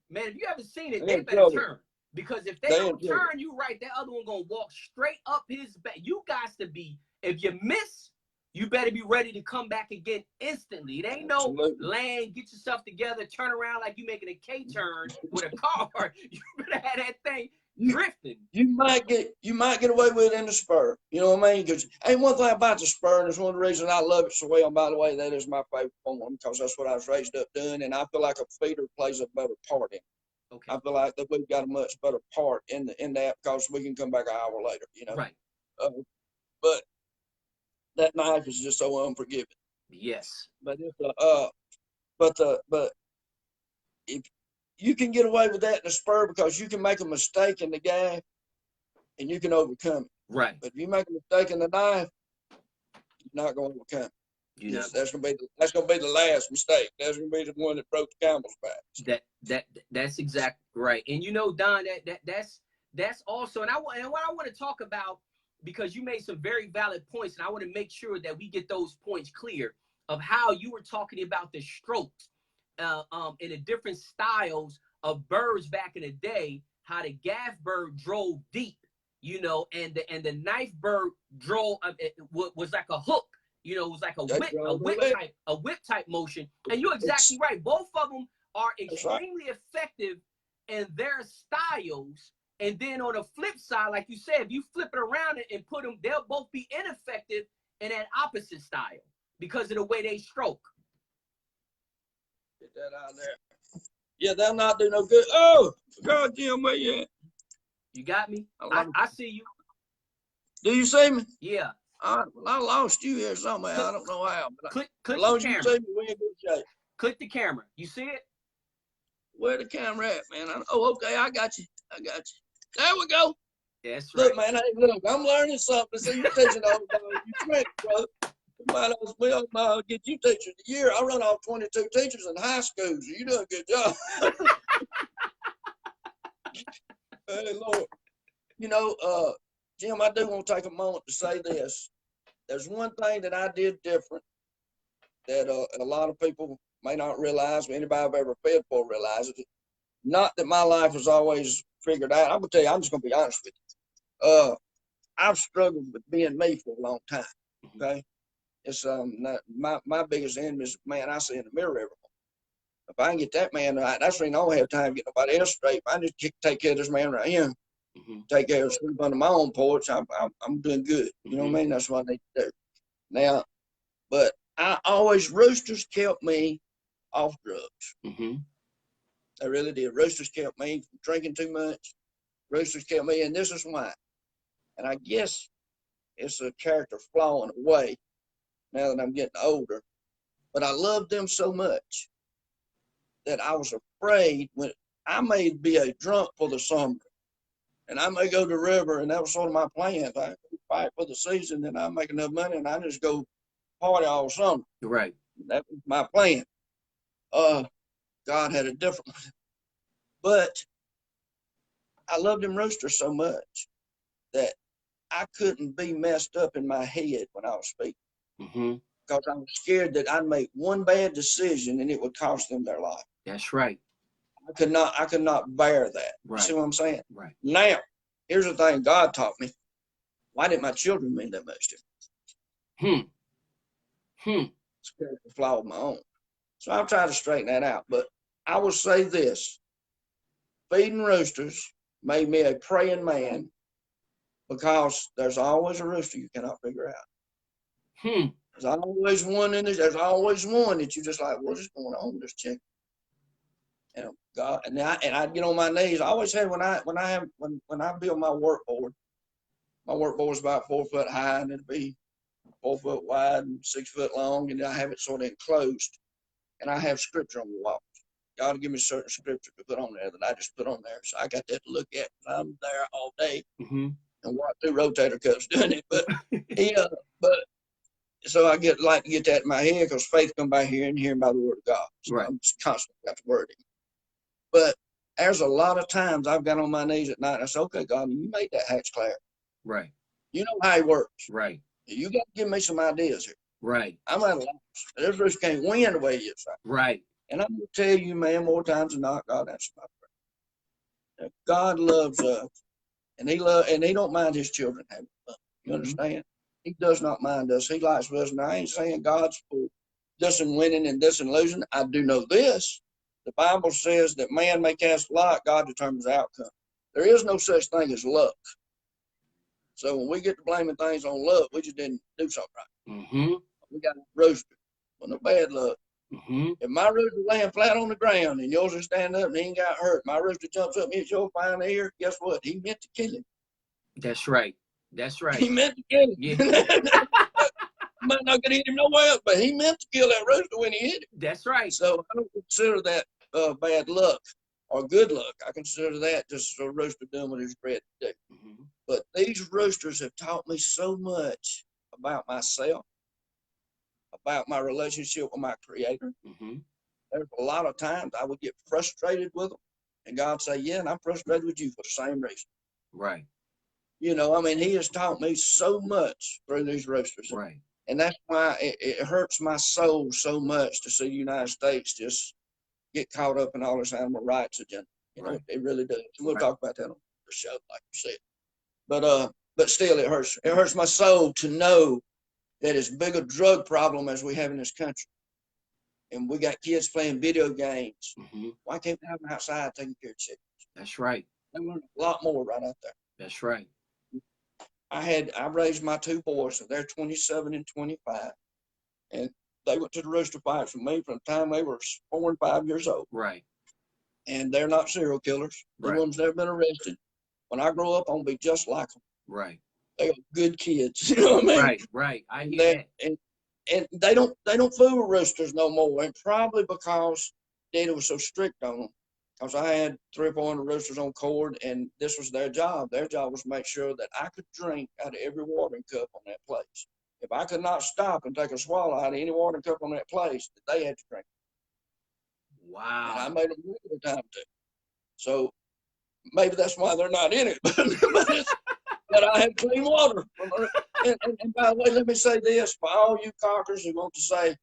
Man, if you haven't seen it, they better turn. Because if they They don't enjoy it. turn you right, that other one gonna walk straight up his back. You guys to be, if you miss, you better be ready to come back again instantly. It ain't no Absolutely. land, get yourself together, turn around like you making a K-turn with a car. You better have that thing drifting. You might get away with it in the spur. You know what I mean? Because ain't one thing about the spur, and it's one of the reasons I love it so well. And by the way, that is my favorite form because that's what I was raised up doing, and I feel like a feeder plays a better part in it. Okay. I feel like that we've got a much better part in that because we can come back an hour later. You know. Right. But that knife is just so unforgiving. Yes. But but if you can get away with that in the spur because you can make a mistake in the game and you can overcome it. Right. But if you make a mistake in the knife, you're not going to overcome it. That's gonna be the last mistake. That's gonna be the one that broke the camel's back. That's exactly right. And you know, Don, that's also, and what I want to talk about, because you made some very valid points, and I want to make sure that we get those points clear of how you were talking about the strokes, in the different styles of birds back in the day, how the gaff bird drove deep, you know, and the knife bird drove was like a hook. You know, it was like a whip type motion. And you're exactly right. Both of them are extremely effective in their styles. And then on the flip side, like you said, if you flip it around and put them, they'll both be ineffective in that opposite style because of the way they stroke. Get that out there. Yeah, they'll not do no good. Oh, God, Jim, where you at? You got me? I see you. Do you see me? Yeah. Well, I lost you here somewhere. I don't know how. But click as long as the you camera. see me, we're in good shape. Click the camera. You see it? Where the camera at, man? Okay, I got you. There we go. That's look, right. man, look, I'm learning something. See, you teaching old dog. You trick, brother. We'll get you teachers of the year. I run off 22 teachers in high school, so you doing a good job. Hey, Lord. You know, Jim, I do want to take a moment to say this. There's one thing that I did different that a lot of people may not realize, or anybody I've ever fed for realizes it. Not that my life was always figured out. I'm going to tell you, I'm just going to be honest with you. I've struggled with being me for a long time, okay? It's my biggest enemy is the man I see in the mirror every morning. If I can get that man right, that's the reason I don't have time to get nobody else straight. If I just take care of this man right here, take care of sleep under my own porch, I'm doing good. You know what I mean? That's what I need to do. Now, but roosters kept me off drugs. They really did. Roosters kept me from drinking too much. Roosters kept me, and this is why. And I guess it's a character flaw in a way now that I'm getting older. But I loved them so much that I was afraid when I may be a drunk for the summer. And I may go to the river, and that was sort of my plan. I fight for the season, and I make enough money, and I just go party all summer. Right. That was my plan. God had a different one. But I loved them roosters so much that I couldn't be messed up in my head when I was speaking. Because I was scared that I'd make one bad decision and it would cost them their life. That's right. I could not bear that. Right. You see what I'm saying? Right. Now, here's the thing God taught me. Why didn't my children mean that much to me? It's a flaw of my own. So I've tried to straighten that out. But I will say this. Feeding roosters made me a praying man because there's always a rooster you cannot figure out. There's always one in this. There's always one that you just like, what is going on with this chicken? And God, and I'd get on my knees. I always had when I build my work board is about 4 foot high and it'd be 4 foot wide and 6 foot long, and I have it sort of enclosed, and I have scripture on the wall. God will give me certain scripture to put on there that I just put on there, so I got that to look at. I'm there all day and walk through rotator cuffs doing it, but so I like to get that in my head because faith comes by hearing, hearing by the word of God. So I'm just constantly got the word in. But there's a lot of times I've got on my knees at night and I say, okay, God, you made that hatch clear. Right. You know how he works. Right. You got to give me some ideas here. Right. I'm at a loss. This rooster can't win the way he is. Right. And I'm going to tell you, man, more times than not, God answers my God loves us, and he don't mind his children having fun. You understand? He does not mind us. He likes us. And I ain't saying God's for this and winning and this and losing. I do know this. The Bible says that man may cast a lot, God determines the outcome. There is no such thing as luck. So when we get to blaming things on luck, we just didn't do something right. We got a rooster. Well, no bad luck. If my rooster laying flat on the ground and yours is standing up and he ain't got hurt, my rooster jumps up and hits your fine ear, guess what? He meant to kill him. That's right. That's right. He meant to kill him. Yeah. Might not get hit him nowhere else, but he meant to kill that rooster when he hit him. That's right. So I don't consider that bad luck or good luck. I consider that just a rooster doing what he's bred to do. But these roosters have taught me so much about myself, about my relationship with my Creator. There's a lot of times I would get frustrated with them, and God say, yeah, and I'm frustrated with you for the same reason. Right. You know, I mean, he has taught me so much through these roosters. Right. And that's why it hurts my soul so much to see the United States just get caught up in all this animal rights agenda. You know, it really does. And we'll talk about that on the show, like you said. But still, it hurts. It hurts my soul to know that as big a drug problem as we have in this country, and we got kids playing video games. Why can't we have them outside taking care of chickens? That's right. They learn a lot more right out there. That's right. I raised my two boys, so they're 27 and 25, and they went to the rooster fights with me from the time they were 4 and 5 years old. Right. And they're not serial killers. The ones that have been arrested. When I grow up, I'm gonna be just like them. Right. They're good kids. You know what I mean? Right. Right. I hear that. And they don't fool with roosters no more, and probably because Daddy was so strict on them. Because I had 300 or 400 roosters on cord, and this was their job. Their job was to make sure that I could drink out of every watering cup on that place. If I could not stop and take a swallow out of any watering cup on that place, they had to drink. Wow. And I made them drink every time too. So maybe that's why they're not in it. But I have clean water. And by the way, let me say this for all you cockers who want to say,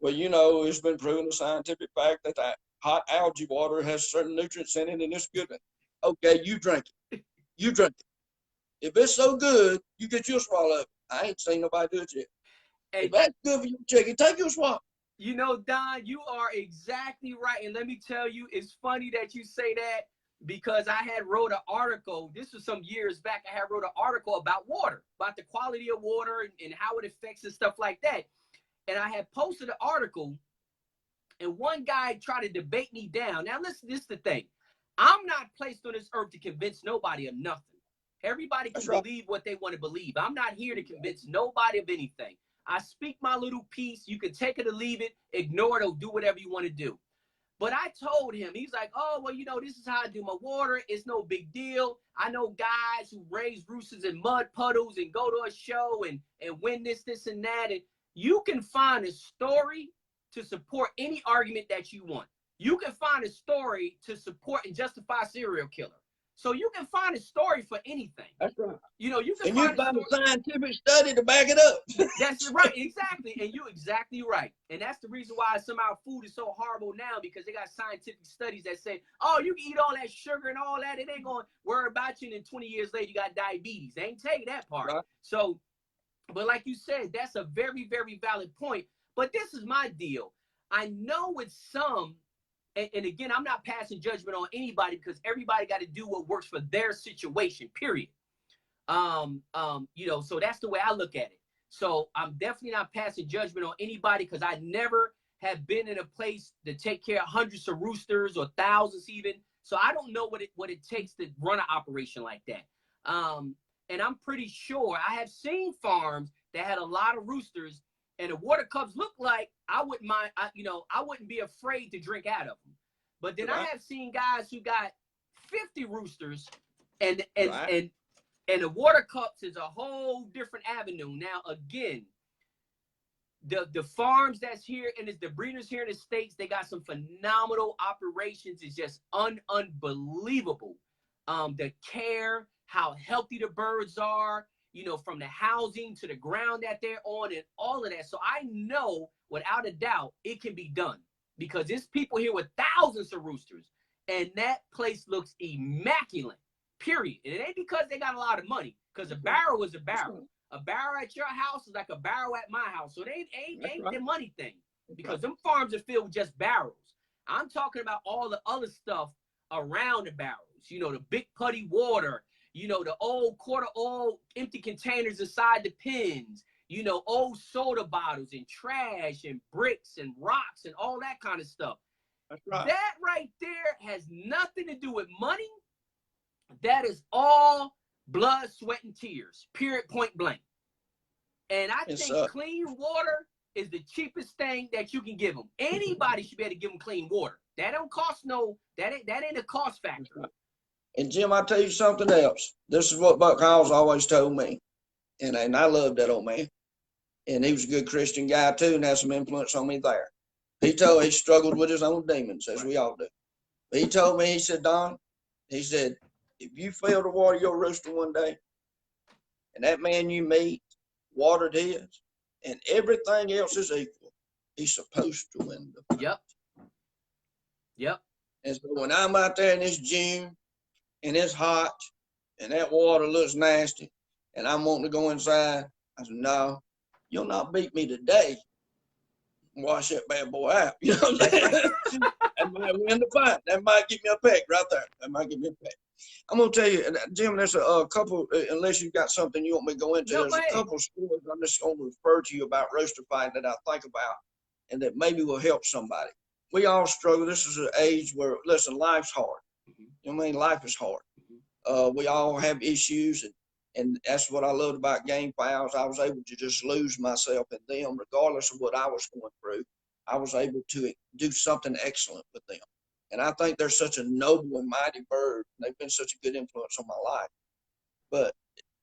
well, you know, it's been proven a scientific fact that that hot algae water has certain nutrients in it and it's good. Okay, you drink it. You drink it. If it's so good, you get your swallow of it. I ain't seen nobody do it yet. Hey, if that's good for your chicken, take your swallow. You know, Don, you are exactly right. And let me tell you, it's funny that you say that because I had wrote an article. This was some years back. I had wrote an article about water, about the quality of water and how it affects and stuff like that. And I had posted an article, and one guy tried to debate me down. Now, listen, this is the thing. I'm not placed on this earth to convince nobody of nothing. Everybody can believe what they want to believe. I'm not here to convince nobody of anything. I speak my little piece. You can take it or leave it, ignore it, or do whatever you want to do. But I told him, he's like, oh, well, you know, this is how I do my water. It's no big deal. I know guys who raise roosters in mud puddles and go to a show and win this, and that. And you can find a story to support any argument that you want. You can find a story to support and justify a serial killer. So you can find a story for anything. That's right. You know, you can and you find a scientific study to back it up. That's right, exactly. And you're exactly right. And that's the reason why somehow food is so horrible now, because they got scientific studies that say, oh, you can eat all that sugar and all that. It ain't going to worry about you. And then 20 years later, you got diabetes. They ain't tell you that part. Right. So, but like you said, that's a very, very valid point. But this is my deal. I know with some, and again, I'm not passing judgment on anybody because everybody got to do what works for their situation, period. You know, so that's the way I look at it. So I'm definitely not passing judgment on anybody because I never have been in a place to take care of hundreds of roosters or thousands even. So I don't know what it takes to run an operation like that. And I'm pretty sure I have seen farms that had a lot of roosters, and the water cups look like I wouldn't mind, I wouldn't be afraid to drink out of them. But then I have seen guys who got 50 roosters and the water cups is a whole different avenue. Now, again, the farms that's here and the breeders here in the States, they got some phenomenal operations. It's just unbelievable. The care, how healthy the birds are, you know, from the housing to the ground that they're on and all of that. So I know without a doubt it can be done because there's people here with thousands of roosters and that place looks immaculate. Period. And it ain't because they got a lot of money, because a barrel is a barrel. A barrel at your house is like a barrel at my house. So they ain't the money thing, because them farms are filled with just barrels. I'm talking about all the other stuff around the barrels. You know, the big putty water, you know, the old quarter old empty containers inside the pins, you know, old soda bottles and trash and bricks and rocks and all that kind of stuff. That's right. That right there has nothing to do with money. That is all blood, sweat, and tears, period, point blank. And I think clean water is the cheapest thing that you can give them. Anybody should be able to give them clean water. That don't cost that ain't a cost factor. Right. And Jim, I'll tell you something else. This is what Buck Hall's always told me. And I love that old man. And he was a good Christian guy too, and had some influence on me there. He struggled with his own demons, as we all do. But he told me, he said, Don, he said, if you fail to water your rooster one day, and that man you meet watered his, and everything else is equal, he's supposed to win the fight. Yep. And so when I'm out there and it's June, and it's hot, and that water looks nasty, and I'm wanting to go inside, I said, no, you'll not beat me today. Wash that bad boy out. You know what I'm saying? That might win the fight. That might give me a peck right there. That might give me a peck. I'm going to tell you, Jim, there's a couple, unless you've got something you want me to go into, there's a couple of stories I'm just going to refer to you about roaster fighting that I think about and that maybe will help somebody. We all struggle. This is an age where, listen, life's hard. You know what I mean? Life is hard. We all have issues, and that's what I loved about gamefowls. I was able to just lose myself in them, regardless of what I was going through. I was able to do something excellent with them. And I think they're such a noble and mighty bird. They've been such a good influence on my life. But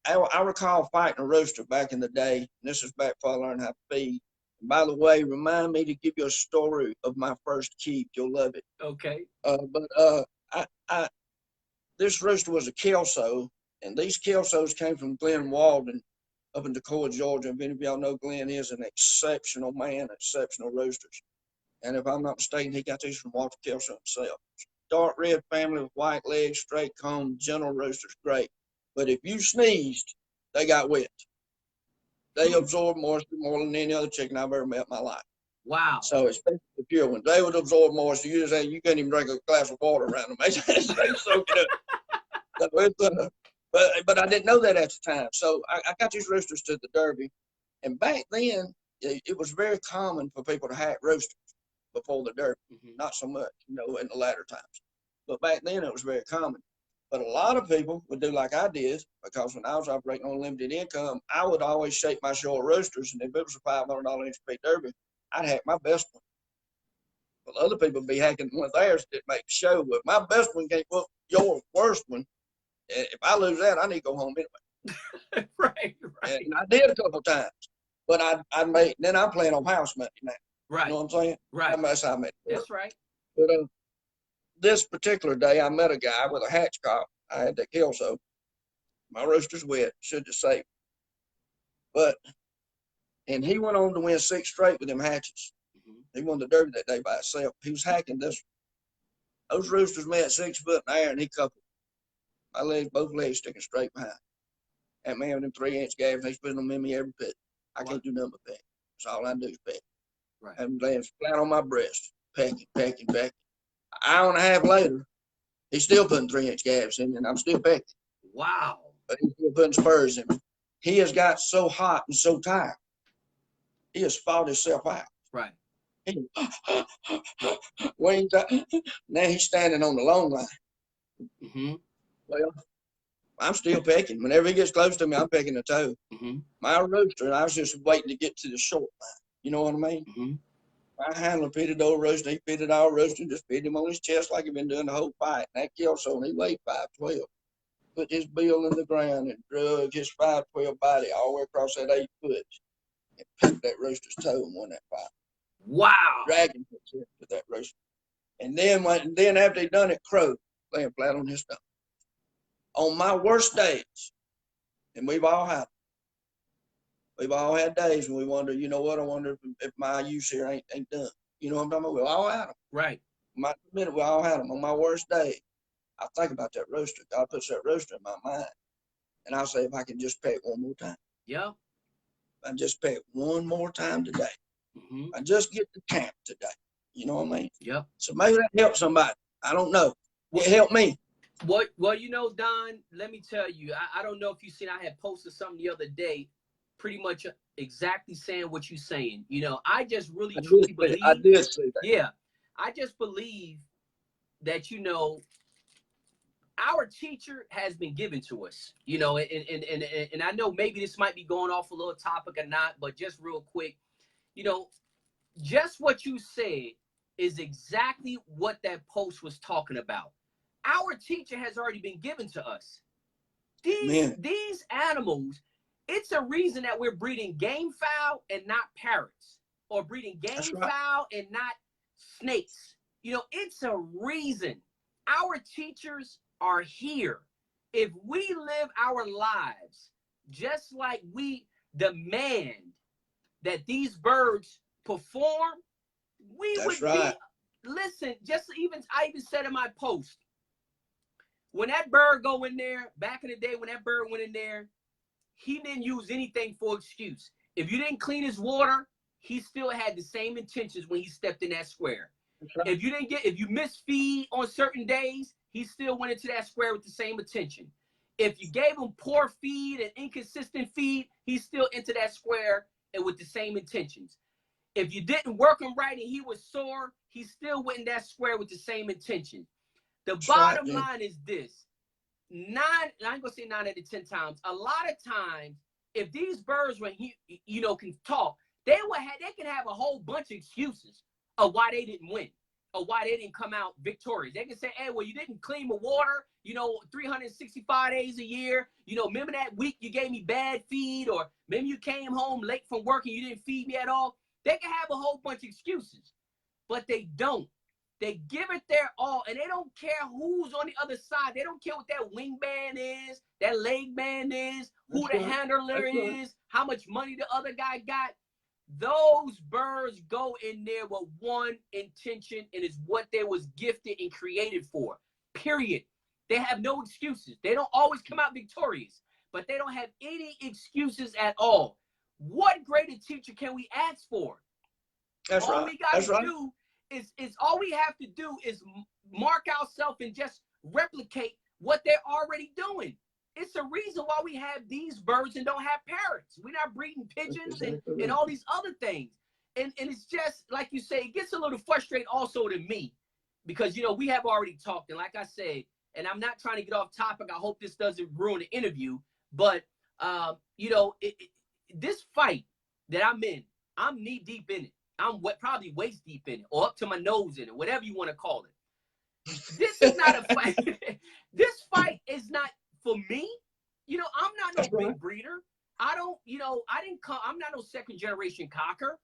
I recall fighting a rooster back in the day, and this is back before I learned how to feed. And by the way, remind me to give you a story of my first keep. You'll love it. Okay. This rooster was a Kelso, and these Kelsos came from Glenn Walden up in Decoy, Georgia. If any of y'all know, Glenn is an exceptional man, exceptional roosters. And if I'm not mistaken, he got these from Walter Kelso himself. Dark red family with white legs, straight comb, gentle roosters, great. But if you sneezed, they got wet. They absorb moisture more than any other chicken I've ever met in my life. Wow. So especially the pure ones, they would absorb moisture. You can't even drink a glass of water around them. They soak it up. But I didn't know that at the time. So I got these roosters to the Derby. And back then, it was very common for people to hack roosters before the Derby. Not so much, in the latter times. But back then, it was very common. But a lot of people would do like I did, because when I was operating on limited income, I would always shake my show of roosters. And if it was a $500 inch feet Derby, I'd hack my best one. Well, other people would be hacking one of theirs that make the show. But my best one can't whoop your worst one. If I lose that, I need to go home anyway. Right. And I did a couple of times. But then I'm playing on house money now. Right. You know what I'm saying? Right. That's how I made it work. That's right. But this particular day, I met a guy with a hatch cock. I had that Kelso. My rooster's wet. Should have saved. And he went on to win 6 straight with them hatches. He won the Derby that day by himself. He was hacking this one. Those roosters met 6 foot in the air, and he coupled. My legs, both legs sticking straight behind. That man with them 3-inch gaves, he's putting them in me every pit. I can't do nothing but peck. That's all I do is peck. Right. I'm laying flat on my breast, pecking. An hour and a half later, he's still putting 3-inch gaves in me, and I'm still pecking. Wow. But he's still putting spurs in me. He has got so hot and so tired. He has fought himself out. Right. Wings out. Now he's standing on the long line. Well, I'm still pecking. Whenever he gets close to me, I'm pecking a toe. My rooster, I was just waiting to get to the short line. You know what I mean? My handler pitted old rooster. He pitted our rooster and just pitted him on his chest like he'd been doing the whole fight. And that Kelso, and he weighed 5'12". Put his bill in the ground and drug his 5'12" body all the way across that 8 foot and picked that rooster's toe and won that fight. Wow. Dragging himself to that rooster. And then after he done it, crowed, laying flat on his stomach. On my worst days, and we've all had them. We've all had days when we wonder, I wonder if my use here ain't done. You know what I'm talking about? We've all had them. Right. the minute we all had them, on my worst day, I think about that rooster. God puts that rooster in my mind. And I'll say, if I can just pay it one more time. Yeah. I just pay it one more time today. Mm-hmm. I just get to camp today. You know what I mean? Yep. So maybe that helps somebody. I don't know. It helped me. Well, you know, Don, let me tell you, I don't know if you seen, I had posted something the other day, pretty much exactly saying what you're saying. You know, I just really truly believe. I did see that. Yeah. I just believe that, you know, our teacher has been given to us, you know, and I know maybe this might be going off a little topic or not, but just real quick, you know, just what you said is exactly what that post was talking about. Our teacher has already been given to us. These animals, it's a reason that we're breeding gamefowl and not parrots, or breeding gamefowl and not snakes. You know, it's a reason. Our teachers are here. If we live our lives just like we demand that these birds perform, we would be. Listen, I even said in my post, when that bird go in there, back in the day when that bird went in there, he didn't use anything for excuse. If you didn't clean his water, he still had the same intentions when he stepped in that square. Right. If you misfeed on certain days, he still went into that square with the same attention. If you gave him poor feed and inconsistent feed, he still into that square and with the same intentions. If you didn't work him right and he was sore, he still went in that square with the same intention. The bottom line is this. I ain't gonna say 9 out of 10 times. A lot of times, if these birds, when can talk, they can have a whole bunch of excuses of why they didn't win or why they didn't come out victorious. They can say, hey, well, you didn't clean my water, 365 days a year. Remember that week you gave me bad feed, or maybe you came home late from work and you didn't feed me at all. They can have a whole bunch of excuses, but they don't. They give it their all, and they don't care who's on the other side. They don't care what that wing band is, that leg band is, who the handler is, how much money the other guy got. Those birds go in there with one intention, and it's what they was gifted and created for, period. They have no excuses. They don't always come out victorious, but they don't have any excuses at all. What greater teacher can we ask for? All we got to do is all we have to do is mark ourselves and just replicate what they're already doing. It's a reason why we have these birds and don't have parrots. We're not breeding pigeons and all these other things. And it's just, like you say, it gets a little frustrating also to me because, we have already talked. And like I said, and I'm not trying to get off topic. I hope this doesn't ruin the interview. But, this fight that I'm in, I'm knee deep in it. I'm probably waist deep in it, or up to my nose in it, whatever you want to call it. This is not a fight. This fight is not for me. I'm not no big breeder. I don't, I'm not no second generation cocker.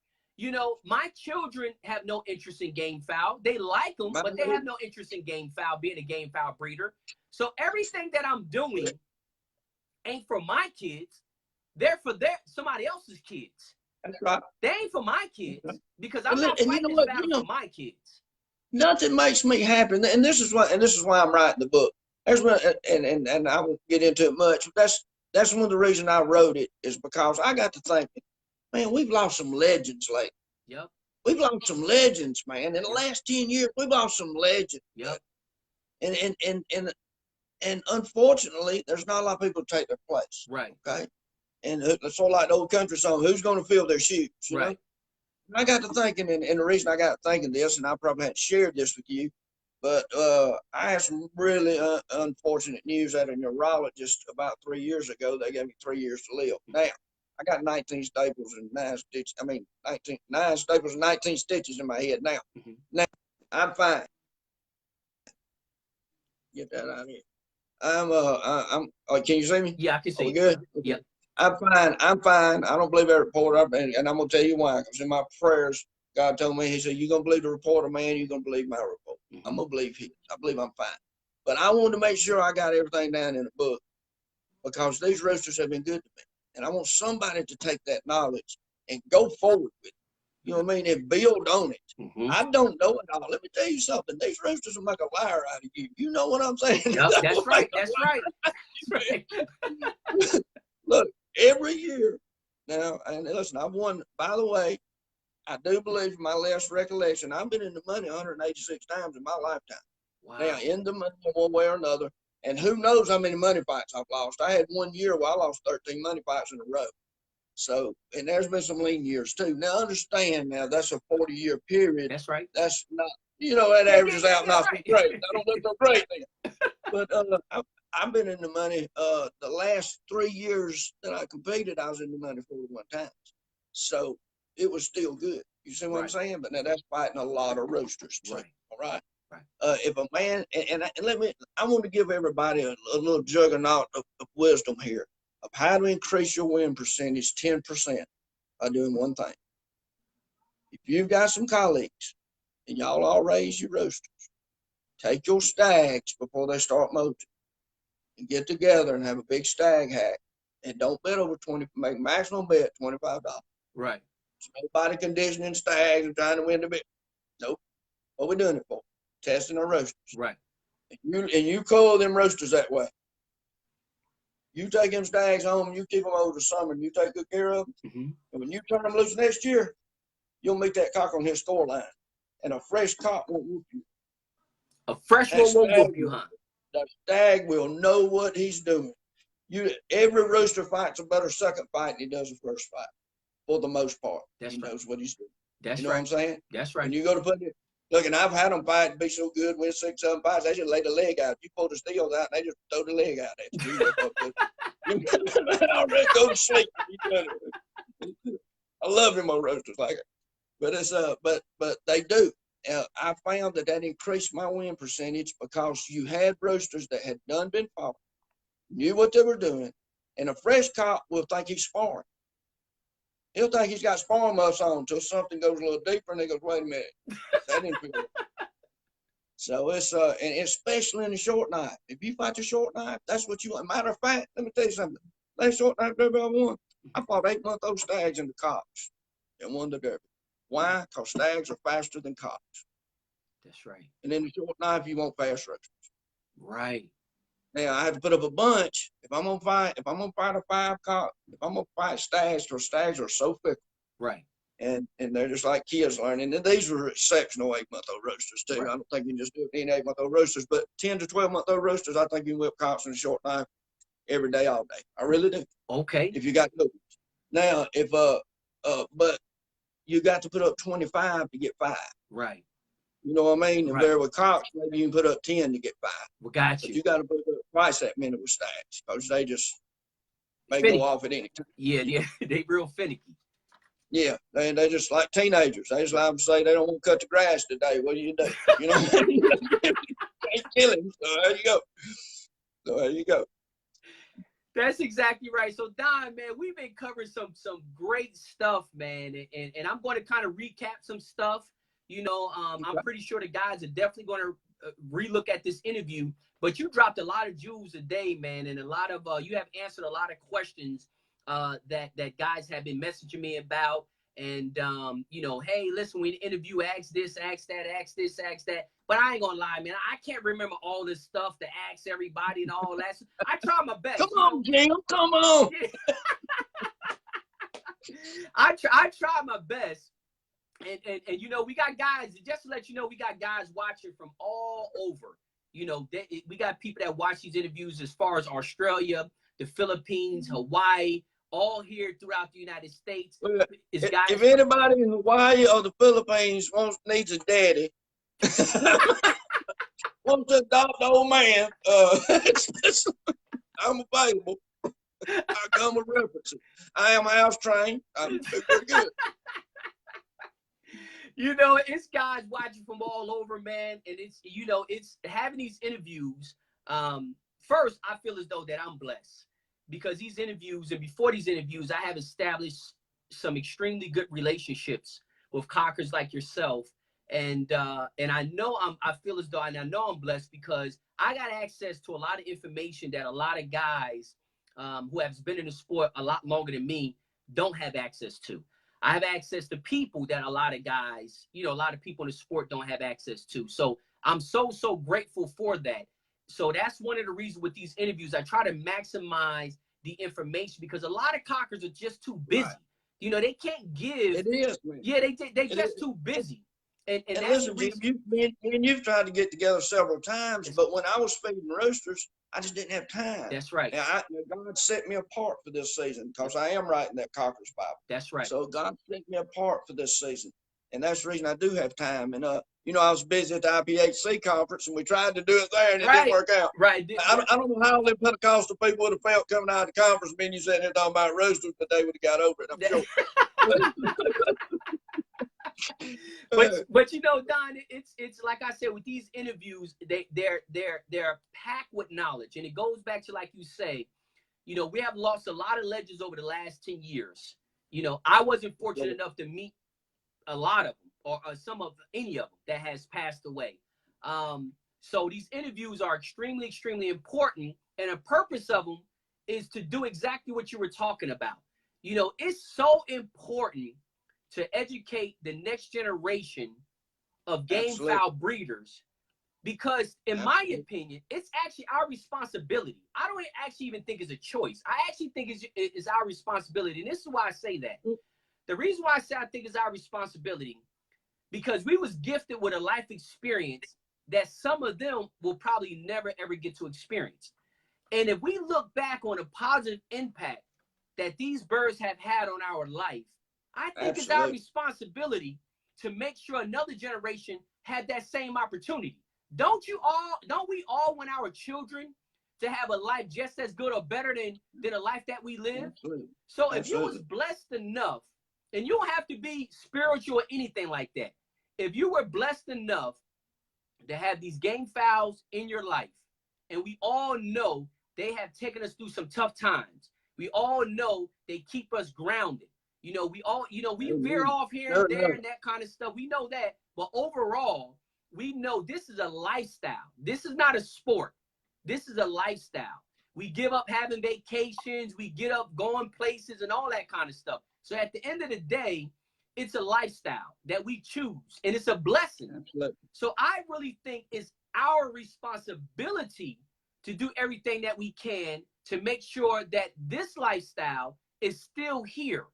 My children have no interest in gamefowl. They like them, but they have no interest in gamefowl, being a gamefowl breeder. So everything that I'm doing ain't for my kids. They're for somebody else's kids. That's right. They ain't for my kids because I'm not fighting this battle for my kids. Nothing makes me happy, and this is why I'm writing the book. There's one, and I won't get into it much. That's one of the reasons I wrote it, is because I got to thinking, man, we've lost some legends lately. Yep. We've lost some legends, man. In the last 10 years, we've lost some legends. Yep. And unfortunately, there's not a lot of people to take their place. Right. Okay. And it's sort of like the old country song, who's going to fill their shoes? You know? I got to thinking, and the reason I got to thinking this, and I probably hadn't shared this with you, but I had some really unfortunate news at a neurologist about 3 years ago. They gave me 3 years to live. Now, I got 19 staples and 9 stitches. 9 staples and 19 stitches in my head now. Mm-hmm. Now, I'm fine. Get that out of here. Can you see me? Yeah, I can see you. Good? Okay. Yep. I'm fine. I don't believe that report. And I'm going to tell you why. Because in my prayers, God told me, he said, you're going to believe the report of man, you're going to believe my report. Mm-hmm. I'm going to believe his. I believe I'm fine. But I wanted to make sure I got everything down in the book because these roosters have been good to me. And I want somebody to take that knowledge and go forward with it. You know what I mean? If build on it. Mm-hmm. I don't know it all. Let me tell you something. These roosters will make a liar out of you. You know what I'm saying? Yep, that's right. That's right. That's right. Look, every year now, and listen, I've won, by the way, I do believe from my last recollection, I've been in the money 186 times in my lifetime. Wow. Now, in the money one way or another, and who knows how many money fights I've lost. I had one year where I lost 13 money fights in a row. So, and there's been some lean years too. Now, understand now, that's a 40-year period. That's right. That's not, that averages out not right. so great. I don't look so great then. But I've been in the money. The last 3 years that I competed, I was in the money 41 times. So it was still good. You see what I'm saying? But now that's fighting a lot of roosters too. Right. All right. Right. If a man, I want to give everybody a little juggernaut of wisdom here of how to increase your win percentage 10% by doing one thing. If you've got some colleagues and y'all all raise your roosters, take your stags before they start molting and get together and have a big stag hack and don't bet over 20, make maximum bet $25. Right. So nobody conditioning stags and trying to win the bet. Nope. What we doing it for? Testing our roosters. Right. And you cull them roosters that way. You take them stags home, you keep them over the summer, and you take good care of them. Mm-hmm. And when you turn them loose next year, you'll meet that cock on his score line. And a fresh cock won't whoop you. A fresh one won't whoop you, huh? The stag will know what he's doing. Every rooster fights a better second fight than he does a first fight, for the most part. He knows what he's doing. That's you know what I'm saying? That's right. When you go to put it, look, and I've had them fight and be so good, win 6, 7 fights, they just lay the leg out. You pull the steels out, and they just throw the leg out at you. They already go to sleep. I love them old roasters like it. But it's but they do. I found that increased my win percentage because you had roosters that had been fought, knew what they were doing, and a fresh cock will think he's sparring. He'll think he's got sparring muscle on until something goes a little deeper, and he goes, "Wait a minute, that didn't feel right." So it's and especially in the short knife. If you fight the short knife, that's what you want. Matter of fact, let me tell you something. Last short knife derby I won, I fought 8-month-old stags in the cocks and won the derby. Why? Because stags are faster than cocks. That's right. And in the short knife, you want fast roosters. Right. Now I have to put up a bunch. If I'm gonna fight a 5 cock, if I'm gonna fight stags, because stags are so fickle. Right. And they're just like kids learning. And these were exceptional 8-month-old roosters too. Right. I don't think you can just do it in 8-month-old roosters, but 10 to 12-month-old roosters, I think you can whip cocks in a short knife every day, all day. I really do. Okay. If you got those. Now, but you got to put up 25 to get 5. Right. You know what I mean? And there with cocks, maybe you can put up 10 to get 5. Well, got you. But you got to put up twice that many with stags because they just may finicky. Go off at any time. Yeah, they real finicky. Yeah, they just like teenagers. They just like them to say they don't want to cut the grass today. What do? You know what I mean? They kill him. So there you go. That's exactly right. So Don, man, we've been covering some great stuff, man, and I'm going to kind of recap some stuff. I'm pretty sure the guys are definitely going to relook at this interview. But you dropped a lot of jewels today, man, and a lot of you have answered a lot of questions that guys have been messaging me about. And hey, listen, when you interview, ask this, ask that, ask this, ask that. But I ain't gonna lie, man, I can't remember all this stuff to ask everybody and all that. I try my best. Come on, Jim, come on. I try my best. And we got guys, just to let you know, we got guys watching from all over. We got people that watch these interviews as far as Australia, the Philippines, Hawaii, all here throughout the United States. If anybody in Hawaii or the Philippines needs a daddy, wants to adopt the old man, I'm available. I come with references. I am house trained. I'm pretty good. It's guys watching from all over, man. And it's having these interviews. First, I feel as though that I'm blessed because these interviews and before these interviews, I have established some extremely good relationships with cockers like yourself. And I know I feel as though I know I'm blessed because I got access to a lot of information that a lot of guys who have been in the sport a lot longer than me don't have access to. I have access to people that a lot of guys, a lot of people in the sport don't have access to. So I'm so grateful for that. So that's one of the reasons with these interviews, I try to maximize the information because a lot of cockers are just too busy. Right. They can't give. It is, man. Yeah, they just too busy. And that's listen, Jim, you've tried to get together several times, but when I was feeding roosters, I just didn't have time. That's right. And God set me apart for this season because I am writing that Cocker's Bible. That's right. So God set me apart for this season. And that's the reason I do have time. And, I was busy at the IPHC conference, and we tried to do it there, and it didn't work out. Right. I don't know how them Pentecostal people would have felt coming out of the conference, me and you sitting here talking about roosters, but they would have got over it, I'm sure. but Don, it's like I said with these interviews, they're packed with knowledge, and it goes back to like you say, we have lost a lot of legends over the last 10 years. I wasn't fortunate enough to meet a lot of them or any of them that has passed away. So these interviews are extremely, extremely important, and the purpose of them is to do exactly what you were talking about. It's so important to educate the next generation of gamefowl breeders because, in my opinion, it's actually our responsibility. I don't actually even think it's a choice. I actually think it's our responsibility, and this is why I say that. The reason why I say I think it's our responsibility because we was gifted with a life experience that some of them will probably never, ever get to experience. And if we look back on a positive impact that these birds have had on our life, I think it's our responsibility to make sure another generation had that same opportunity. Don't we all want our children to have a life just as good or better than a life that we live? Absolutely. So if you was blessed enough, and you don't have to be spiritual or anything like that, if you were blessed enough to have these gamefowl in your life, and we all know they have taken us through some tough times. We all know they keep us grounded. We veer off here and there and that kind of stuff. We know that. But overall, we know this is a lifestyle. This is not a sport. This is a lifestyle. We give up having vacations. We get up going places and all that kind of stuff. So at the end of the day, it's a lifestyle that we choose, and it's a blessing. Absolutely. So I really think it's our responsibility to do everything that we can to make sure that this lifestyle is still here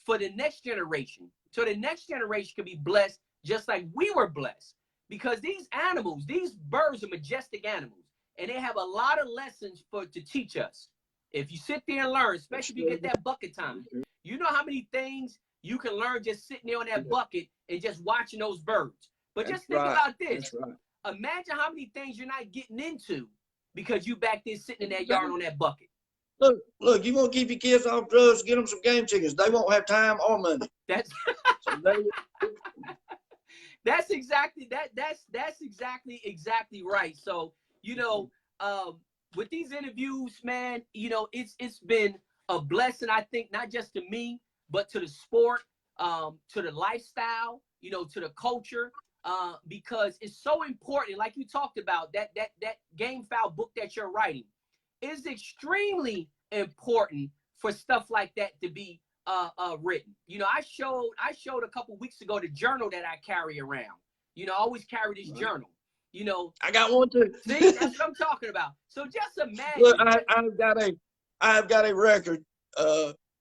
for the next generation. So the next generation can be blessed just like we were blessed. Because these animals, these birds are majestic animals, and they have a lot of lessons to teach us. If you sit there and learn, especially if you get that bucket time, you know how many things you can learn just sitting there on that bucket and just watching those birds. But just think about this. Imagine how many things you're not getting into because you back there sitting in that yard on that bucket. Look, you want to keep your kids off drugs, get them some game chickens. They won't have time or money. That's exactly right. So, with these interviews, man, it's been a blessing, I think, not just to me, but to the sport, to the lifestyle, to the culture, because it's so important. Like you talked about, that gamefowl book that you're writing is extremely important for stuff like that to be written. I showed a couple weeks ago the journal that I carry around. I always carry this journal. I got one too. See, that's what I'm talking about. So just imagine. Look, I've got a record.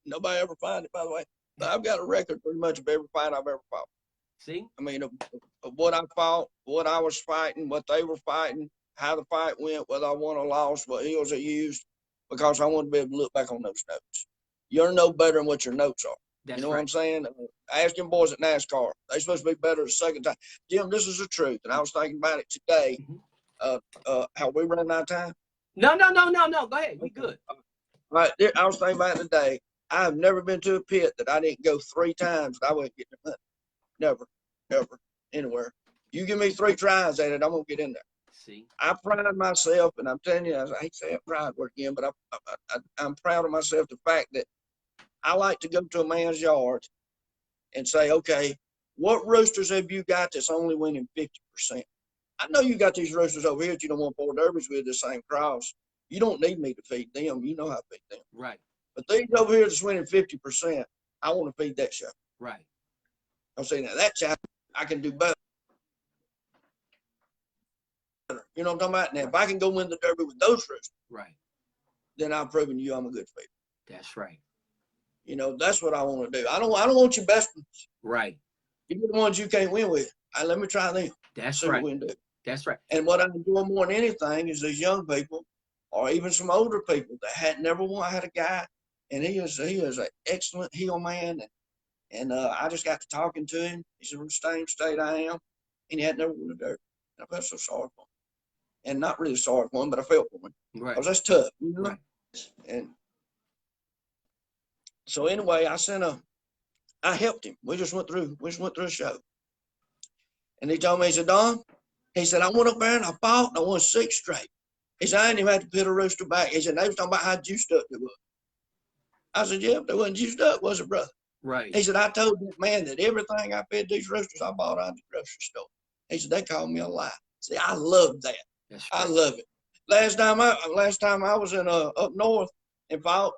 Nobody ever find it, by the way. But I've got a record pretty much of every fight I've ever fought. See? I mean, of what I fought, what I was fighting, what they were fighting, how the fight went, whether I won or lost, what heels I used, because I want to be able to look back on those notes. You're no better than what your notes are. That's what I'm saying? Ask them boys at NASCAR. They're supposed to be better the second time. Jim, this is the truth, and I was thinking about it today. How we ran out of time? No. Go ahead. We good. All right, I was thinking about it today. I have never been to a pit that I didn't go 3 times that I wouldn't get in. Never, ever, anywhere. You give me 3 tries at it, I'm gonna get in there. See, I pride myself, and I'm telling you, I hate to say that pride word again, but I'm proud of myself. The fact that I like to go to a man's yard and say, okay, what roosters have you got that's only winning 50%? I know you got these roosters over here that you don't want 4 derbies with the same cross. You don't need me to feed them. You know how to feed them. Right. But these over here that's winning 50%, I want to feed that show. Right. I'm saying now that child I can do better. You know what I'm talking about? Now, if I can go win the Derby with those roosters, Right. then I'm proving to you I'm a good feeder. That's right. You know, that's what I want to do. I don't want your best ones. Right. Give me the ones you can't win with. Let me try them. That's See right. what we can do. That's right. And what I enjoy more than anything is these young people, or even some older people that had never won. I had a guy, and he is an excellent heel man, and I just got to talking to him. He's in the same state I am, and he had never won a Derby. And I felt so sorry for him, and not really sorry for him, but I felt for him. Right. Because that's tough, you know. Right. And so anyway, I helped him. We just went through a show, and he told me, he said, Don, he said, I went up there and I fought and I won 6 straight. He said, I didn't even have to put a rooster back. He said, they was talking about how juiced up they was. I said, yeah, they wasn't juiced up, was it, brother? Right. He said, I told that man that everything I fed these roosters I bought out of the grocery store. He said, they called me a lie. See, I love that. That's right. I love it. Last time I was in up north and fought,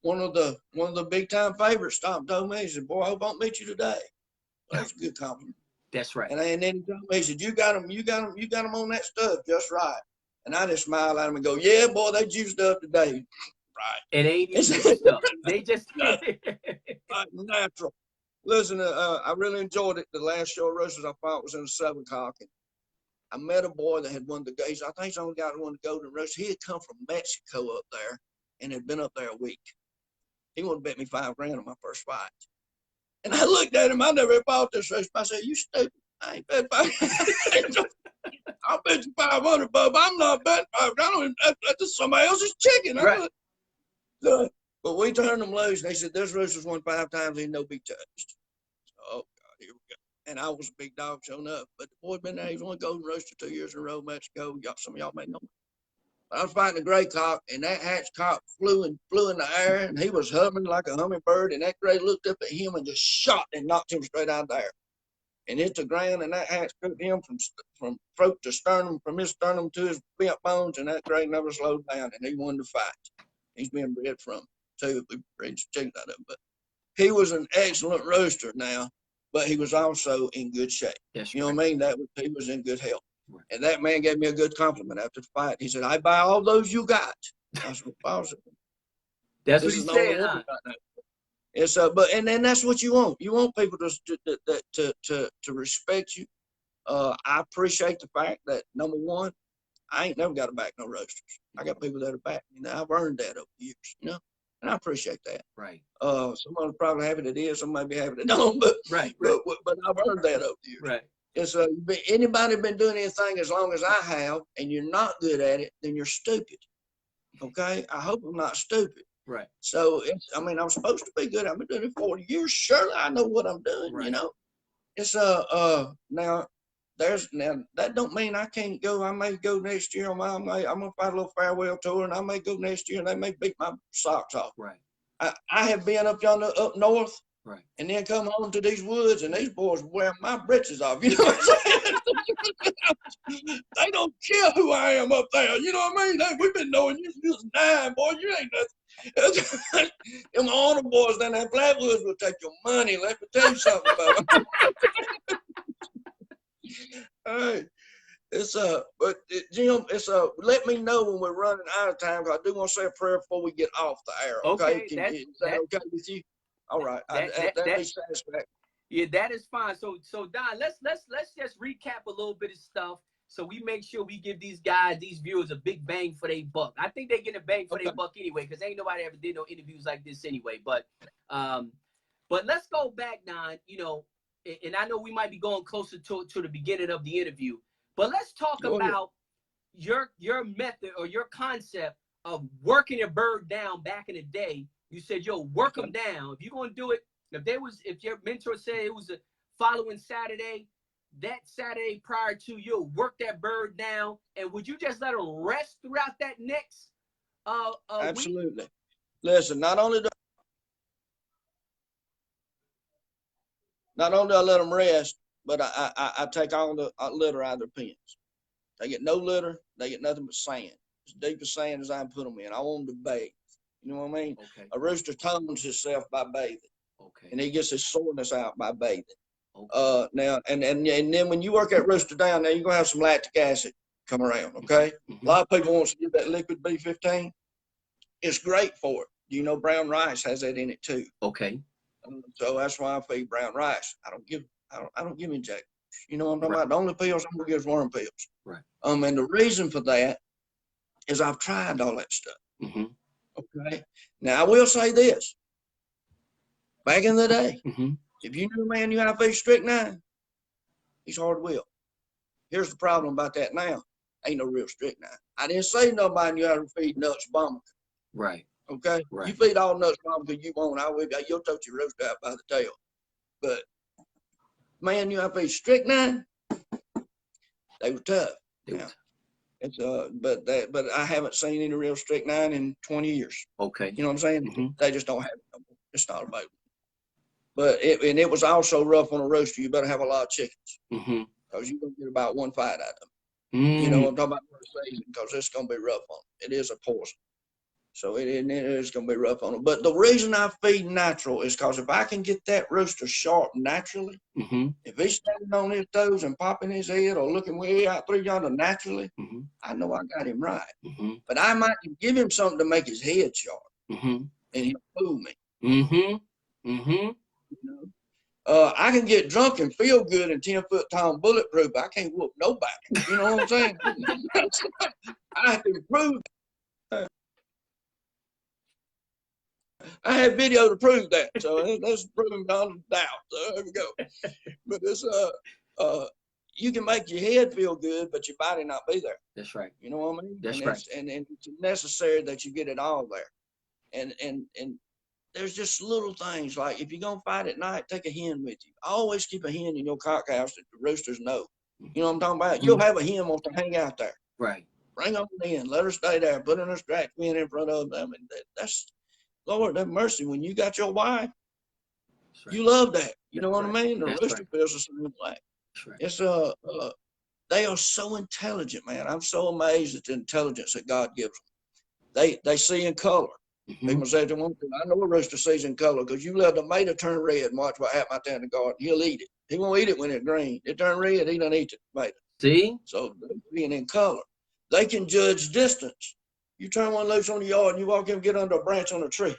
one of the big time favorites stopped and told me, he said, boy, I hope I don't meet you today. Well, that's a good compliment. That's right. And then he told me, he said, you got them on that stuff just right. And I just smiled at him and go, yeah, boy, they juiced up today. Right. It ain't even juiced up. They just natural. Listen, I really enjoyed it. The last show of roosters I fought was in the 7-cock. I met a boy that had won the I think he's the only guy that won the Golden Rooster. He had come from Mexico up there and had been up there a week. He wanted to bet me $5,000 on my first fight. And I looked at him. I never fought this rooster. I said, you stupid. I ain't bet $500. I'll bet you $500, bub. I'm not betting $500. I don't even, that's somebody else's chicken. Right. But we turned them loose, and they said, this rooster's won 5 times, he no be touched. Oh, God, here we go. And I was a big dog showing up. But the boy been there. He's won Golden Rooster 2 years in a row, Mexico. Some of y'all may know. I was fighting a gray cock, and that hatch cock flew in the air, and he was humming like a hummingbird, and that gray looked up at him and just shot and knocked him straight out there. And hit the ground, and that hatch took him from throat to sternum, from his sternum to his bent bones, and that gray never slowed down, and he won the fight. He's been bred from too. We bred chickens out of him, but he was an excellent rooster now, but he was also in good shape. Yes, you know what I mean? He was in good health. Right. And that man gave me a good compliment after the fight. He said, I buy all those you got. I said, that's what he said, huh? It's and then that's what you want. You want people to respect you. I appreciate the fact that, number one, I ain't never got to back no roasters. I got people that are back me. I've earned that over the years, and I appreciate that. Right. Someone's probably happy that is, some might be happy that don't, but right. But I've earned that over the years. Right. It's anybody been doing anything as long as I have, and you're not good at it, then you're stupid. Okay, I hope I'm not stupid. Right. So I'm supposed to be good. I've been doing it 40 years. Surely I know what I'm doing. Right. It's now that don't mean I can't go. I may go next year. I'm gonna fight a little farewell tour, and I may go next year, and they may beat my socks off. Right. I have been up north. Right. And then come home to these woods, and these boys wear my britches off. You know what I'm saying? They don't care who I am up there. You know what I mean? We've been knowing you since 9, boy. You ain't nothing. Them honor boys down there in Flatwoods will take your money. Let me tell you something about them. Hey, but Jim, let me know when we're running out of time, because I do want to say a prayer before we get off the air. Okay, is that okay with you? All right, that makes satisfaction. Yeah, that is fine. So Don, let's just recap a little bit of stuff, so we make sure we give these viewers a big bang for their buck. I think they get a bang for their buck anyway, because ain't nobody ever did no interviews like this anyway. But let's go back, Don. And I know we might be going closer to the beginning of the interview, but let's talk about your method or your concept of working a bird down back in the day. You said, yo, work them down. If you're going to do it, if your mentor said it was the following Saturday, that Saturday prior to, you'll work that bird down. And would you just let them rest throughout that next Absolutely. week? Listen, not only do I let them rest, but I take all the litter out of their pens. They get no litter. They get nothing but sand. As deep as sand as I can put them in. I want them to bathe. You know what I mean? Okay. A rooster tones himself by bathing. Okay. and he gets his soreness out by bathing. Okay. Now, and then when you work that rooster down, now you're gonna have some lactic acid come around. Okay, Mm-hmm. a lot of people want to give that liquid B15. It's great for it. You know, brown rice has that in it too. Okay. So that's why I feed brown rice. I don't give injections. You know what I'm talking Right. about? The only pills I'm gonna give is worm pills. Right. And the reason for that is I've tried all that stuff. Mm-hmm. Okay. Now I will say this. Back in the day, Mm-hmm. if you knew a man knew how to feed strychnine, he's hard to will. Here's the problem about that now. Ain't no real strychnine. I didn't say nobody knew how to feed nuts bomb. Right. Okay. Right. You feed all nuts bomb because you want. You'll tote your rooster out by the tail. But man knew how to feed strychnine. They were tough. Now, it's but I haven't seen any real strychnine in 20 years. Okay. You know what I'm saying? Mm-hmm. They just don't have it no more. It's not available. But it was also rough on a rooster. You better have a lot of chickens Mm-hmm. because you're gonna get about one fight out of them. Mm-hmm. You know what I'm talking about for the season because it's gonna be rough on them. It is a poison, so it is gonna be rough on them. But the reason I feed natural is because if I can get that rooster sharp naturally, Mm-hmm. if he's standing on his toes and popping his head or looking way out through yonder naturally, Mm-hmm. I know I got him right. Mm-hmm. But I might give him something to make his head sharp, Mm-hmm. and he'll fool me. Mm-hmm. Mm-hmm. You know? I can get drunk and feel good and 10-foot tall bulletproof. I can't whoop nobody. You know what I'm saying? I can prove. I have video to prove that. So that's proven beyond a doubt. So there we go. But it's you can make your head feel good, but your body not be there. That's right. You know what I mean? That's and right. And it's necessary that you get it all there. And there's just little things like if you're gonna fight at night, take a hen with you. Always keep a hen in your cock house that the roosters know. You know what I'm talking about? Mm-hmm. You'll have a hen want to hang out there. Right. Bring them in, let her stay there, put in a scratch pin in front of them, and that's Lord have mercy. When you got your wife, Right. you love that. You know what right. I mean? The That's rooster right. feels the same way. That's right. It's they are so intelligent, man. I'm so amazed at the intelligence that God gives them. They see in color. Mm-hmm. People say they won't. I know a rooster sees in color because you let the tomato turn red and watch what happens out there in the garden. He'll eat it. He won't eat it when it's green. It turn red, he don't eat the tomato. See? So being in color, they can judge distance. You turn one loose on the yard and you walk in and get under a branch on a tree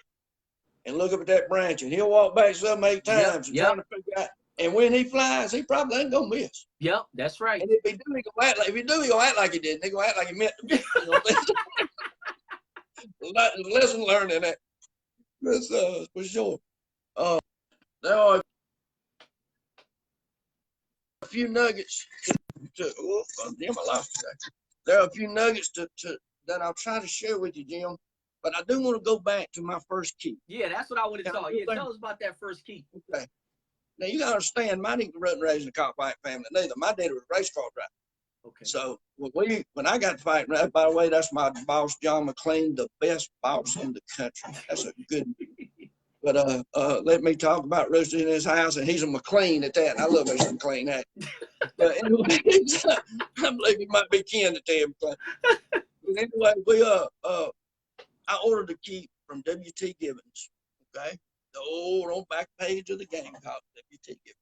and look up at that branch and he'll walk back 7, 8 times and trying to figure out. And when he flies, he probably ain't gonna miss. Yep, that's right. And if he do, he gonna act like he gonna act like he did. He gonna act like he meant to be. You know lesson learned in that. That's for sure. There are a few nuggets Jim, I lost today. There are a few nuggets that I'll try to share with you, Jim. But I do want to go back to my first key. Yeah, that's what I want to talk. Yeah, tell us about that first key. Okay. Now you gotta understand, I didn't grow up and raised in a cockfight family neither. My daddy was a race car driver. Okay. So when I got to fighting, by the way, that's my boss, John McLean, the best boss in the country. That's a good. But let me talk about roosting in his house, and he's a McLean at that. And I love his McLean hat. But anyway, I believe he might be kin to Tim McLean. But anyway, I ordered a key from W.T. Gibbons. Okay, the old on back page of the Gamecocks, W.T. Gibbons.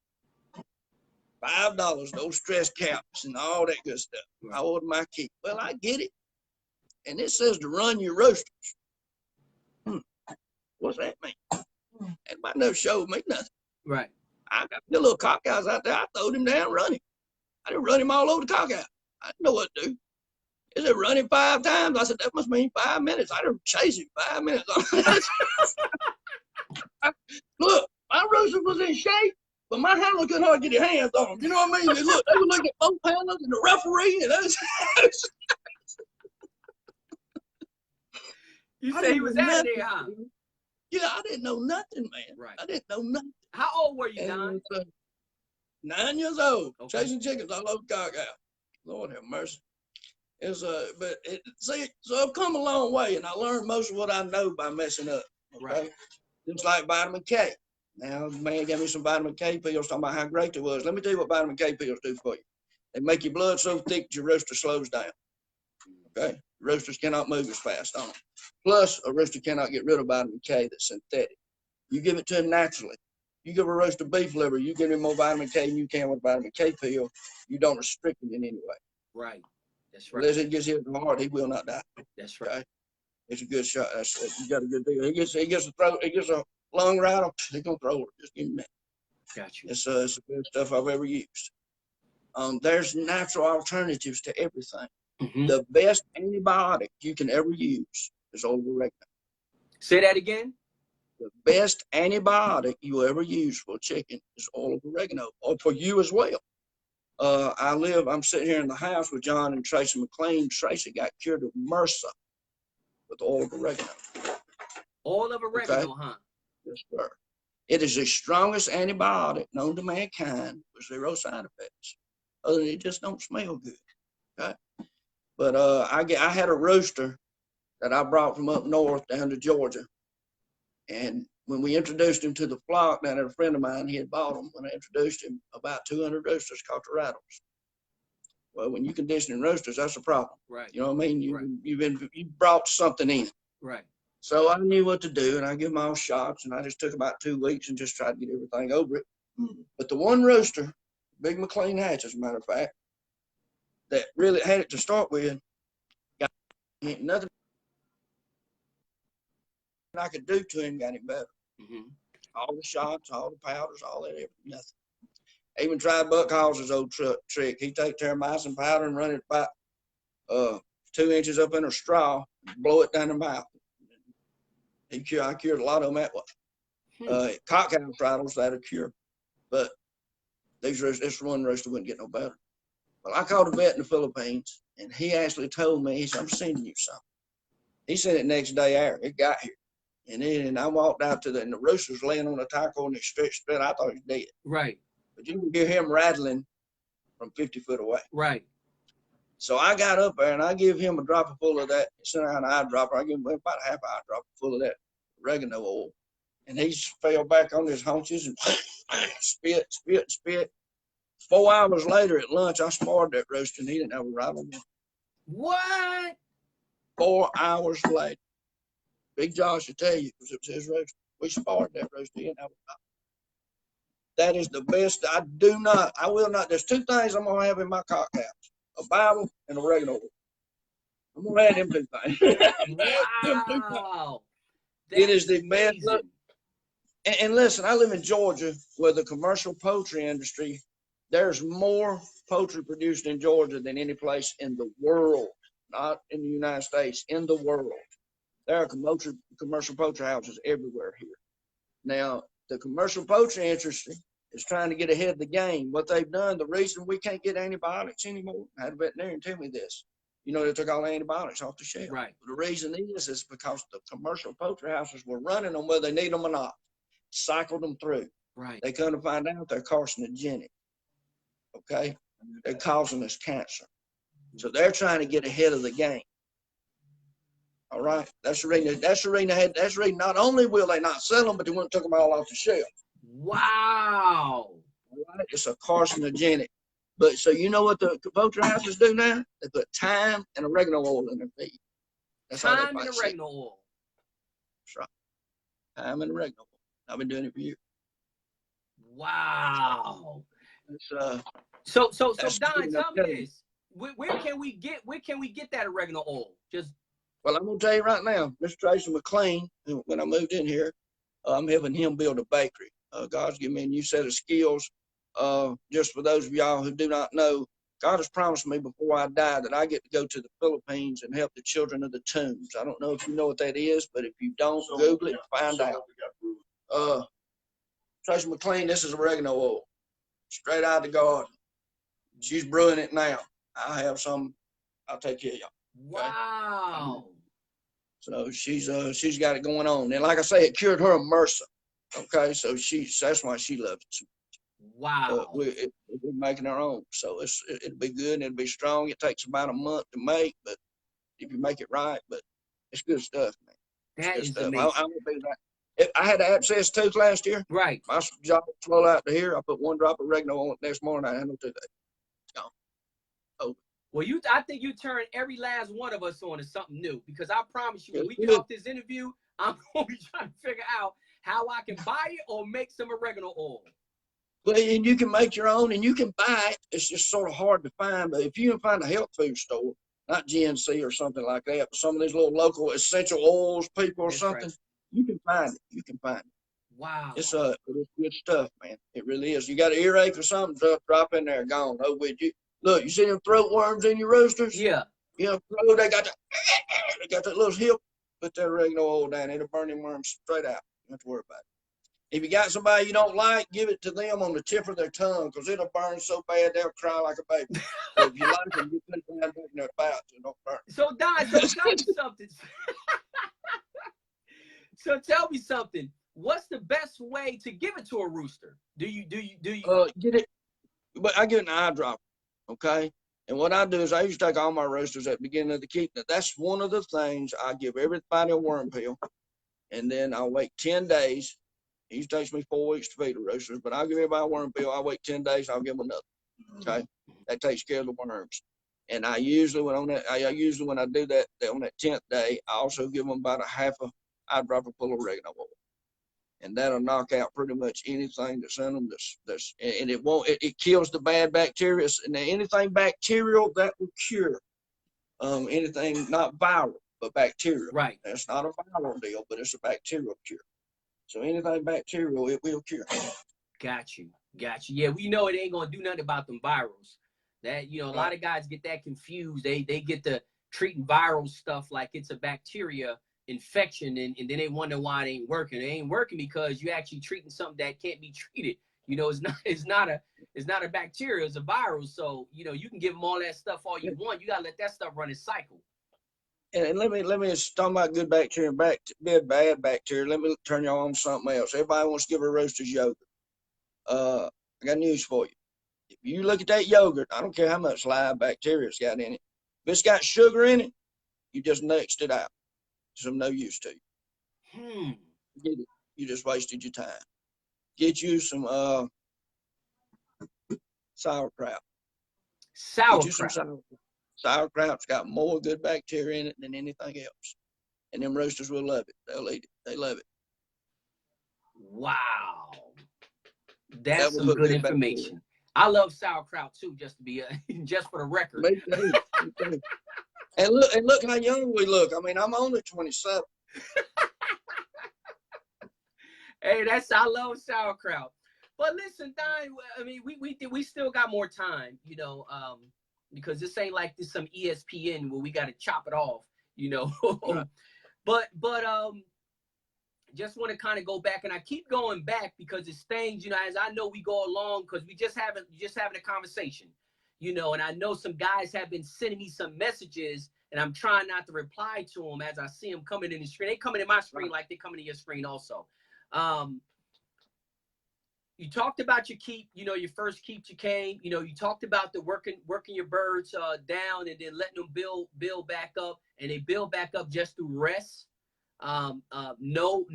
$5, no stress caps and all that good stuff. Right. I ordered my key. Well, I get it. And it says to run your roosters. What's that mean? And my nose showed me nothing. Right. I got the little cock house out there. I throwed him down, run him. I didn't run him all over the cock house. I didn't know what to do. It said run him 5 times. I said, that must mean 5 minutes. I didn't chase him 5 minutes. Look, my rooster was in shape. But my handler couldn't hardly get his hands on him. You know what I mean? They were looking at both handlers and the referee. And you say he was out there, huh? Yeah, I didn't know nothing, man. Right. I didn't know nothing. How old were you, Don? 9 years old, chasing chickens all over the cock house. Lord have mercy. So I've come a long way, and I learned most of what I know by messing up. Okay? Right. Just like vitamin K. Now, the man gave me some vitamin K pills talking about how great it was. Let me tell you what vitamin K pills do for you. They make your blood so thick your rooster slows down. Okay? Roosters cannot move as fast on them. Plus, a rooster cannot get rid of vitamin K that's synthetic. You give it to him naturally. You give a roasted beef liver, you give him more vitamin K than you can with vitamin K pill. You don't restrict him in any way. Right. That's right. Unless it gets hit in the heart, he will not die. That's right. Okay? It's a good shot. You got a good deal. He gets a lung rattle, he's gonna throw it. Just give him that. Got you. It's the best stuff I've ever used. There's natural alternatives to everything. Mm-hmm. The best antibiotic you can ever use is olive oregano. Say that again. The best antibiotic you ever use for chicken is olive oregano, or for you as well. I'm sitting here in the house with John and Tracy McLean. Tracy got cured of MRSA with olive oregano. Olive oregano, okay? Huh? Yes, sir. It is the strongest antibiotic known to mankind with zero side effects. Other than it just don't smell good. Okay. But I had a rooster that I brought from up north down to Georgia. And when we introduced him to the flock, down at a friend of mine, he had bought them. When I introduced him, about 200 roosters caught the rattles. Well, when you conditioning roosters, that's a problem. Right. You know what I mean? Right. You brought something in. Right. So I knew what to do, and I give them all shots, and I just took about 2 weeks and just tried to get everything over it. But the one rooster, Big McLean Hatch, as a matter of fact, that really had it to start with, ain't nothing I could do to him got him better. Mm-hmm. All the shots, all the powders, all that, everything, nothing. I even tried Buck Hall's old trick. He take terramycin powder and run it about 2 inches up in a straw, blow it down the mouth. I cured a lot of them that way. Cockhouse rattles, that'll cure. But this one rooster wouldn't get no better. Well, I called a vet in the Philippines, and he actually told me, he said, I'm sending you something. He sent it next day after it got here. And I walked out to and the rooster's laying on the tackle and it stretched. I thought he was dead. Right. But you can hear him rattling from 50 foot away. Right. So I got up there and I give him a dropper full of that. Sent out an eyedropper. I give him about a half eyedropper full of that oregano oil. And he fell back on his haunches and spit. 4 hours later at lunch, I sparred that rooster and he didn't have a rattle. What? 4 hours later. Big Josh will tell you, because it was his rooster. We sparred that rooster. He didn't have a rattle. That is the best. I will not. There's 2 things I'm going to have in my cock house. A Bible and oregano oil. I'm going to add them 2 things. Wow. It is the best. Look, and listen, I live in Georgia where the commercial poultry industry, there's more poultry produced in Georgia than any place in the world, not in the United States, in the world. There are commercial poultry houses everywhere here. Now, the commercial poultry industry is trying to get ahead of the game. What they've done, the reason we can't get antibiotics anymore, I had a veterinarian tell me this. You know, they took all the antibiotics off the shelf. Right. The reason is because the commercial poultry houses were running them whether they need them or not, cycled them through. Right. They come to find out they're carcinogenic. Okay? They're causing us cancer. So they're trying to get ahead of the game. All right? That's the reason not only will they not sell them, but they wouldn't took them all off the shelf. Wow. All right? It's a carcinogenic. But so you know what the poultry houses do now? They put thyme and oregano oil in their feed. That's thyme and oregano oil. That's right. Thyme and oregano oil. I've been doing it for years. Wow. So Don, tell me this. Where can we get that oregano oil? Well, I'm gonna tell you right now, Mr. Tracy McLean, when I moved in here, I'm helping him build a bakery. God's given me a new set of skills. Just for those of y'all who do not know, God has promised me before I die that I get to go to the Philippines and help the children of the tombs. I don't know if you know what that is, but if you don't, Google it and find out. Tracy McLean, this is oregano oil, straight out of the garden. She's brewing it now. I have some. I'll take care of y'all. Okay? Wow. So she's got it going on. And like I say, it cured her of MRSA. Okay, so that's why she loves it. Wow. We're making our own, so it'll be good and it'll be strong. It takes about a month to make, but if you make it right, but it's good stuff, man. That is amazing. I had an abscess tooth last year. Right. My jaw swelled out to here. I put 1 drop of oregano on it next morning. I had no toothache. No. Oh. Well, I think you turned every last one of us on to something new, because I promise you, when we get off this interview, I'm going to be trying to figure out how I can buy it or make some oregano oil. Well, and you can make your own, and you can buy it. It's just sort of hard to find. But if you can find a health food store, not GNC or something like that, but some of these little local essential oils people or That's something, right. you can find it. You can find it. Wow. It's good stuff, man. It really is. You got an earache or something, drop in there, gone. Oh, with you. Look, you see them throat worms in your roosters? Yeah. You know, they got that little hip. Put that oregano oil down. It'll burn them worms straight out. You don't have to worry about it. If you got somebody you don't like, give it to them on the tip of their tongue because it'll burn so bad they'll cry like a baby. But if you like them, you put it down in their mouth so it don't burn. So Don, so tell me something. So tell me something. What's the best way to give it to a rooster? Do you? Get it? But I give it an eye drop, okay? And what I do is I usually take all my roosters at the beginning of the keep. Now, that's one of the things. I give everybody a worm pill, and then I'll wait 10 days. It usually takes me 4 weeks to feed the roosters, but I'll give everybody a worm pill. I'll wait 10 days. I'll give them another. Okay, that takes care of the worms. And I usually when I do that on that 10th day, I also give them about a half a eye dropper full of oregano oil, and that'll knock out pretty much anything that's in them. And it kills the bad bacteria. And anything bacterial that will cure. Anything not viral but bacterial. Right. That's not a viral deal, but it's a bacterial cure. So anything bacterial, it will cure. Got you. Yeah, we know it ain't gonna do nothing about them virals. That a lot of guys get that confused. They get to treating viral stuff like it's a bacteria infection, and then they wonder why it ain't working. It ain't working because you're actually treating something that can't be treated. It's not a bacteria, it's a virus. So you can give them all that stuff all you want. You gotta let that stuff run its cycle. And let me talk about good bacteria and bad bacteria. Let me turn y'all on something else. Everybody wants to give a roosters yogurt. I got news for you. If you look at that yogurt, I don't care how much live bacteria it's got in it. If it's got sugar in it, you just nexted it out. It's of no use to you. Get it. You just wasted your time. Get you some sauerkraut. Get you some sauerkraut. Sauerkraut's got more good bacteria in it than anything else. And them roosters will love it. They'll eat it. They love it. Wow. That's some good information. Bacteria. I love sauerkraut too, just for the record. Me too. Me too. And look how young we look. I mean, I'm only 27. Hey, I love sauerkraut. But listen, Don, I mean, we still got more time, because this ain't like this some ESPN where we got to chop it off, Right. But just want to kind of go back, and I keep going back because it's things, as I know we go along, because we just having a conversation, and I know some guys have been sending me some messages, and I'm trying not to reply to them as I see them coming in the screen. They coming in my screen like they coming in your screen also. You talked about your keep, your first keep you came, you talked about the working your birds down and then letting them build back up, and they build back up just through rest. No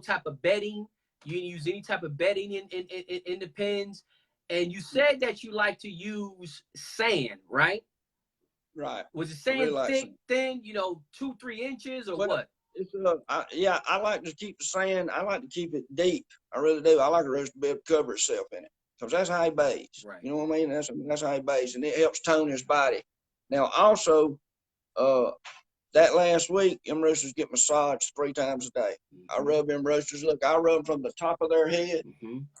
type of bedding. You didn't use any type of bedding in the pens. And you said that you like to use sand, right? Right. Was it sand thin, 2-3 inches or what? It's I like to keep the sand. I like to keep it deep. I really do. I like a rooster to be able to cover itself in it because that's how he bathes. Right. You know what I mean? That's how he bathes, and it helps tone his body. Now, also, that last week, them roosters get massaged 3 times a day. I rub them roosters. Look, I rub them from the top of their head.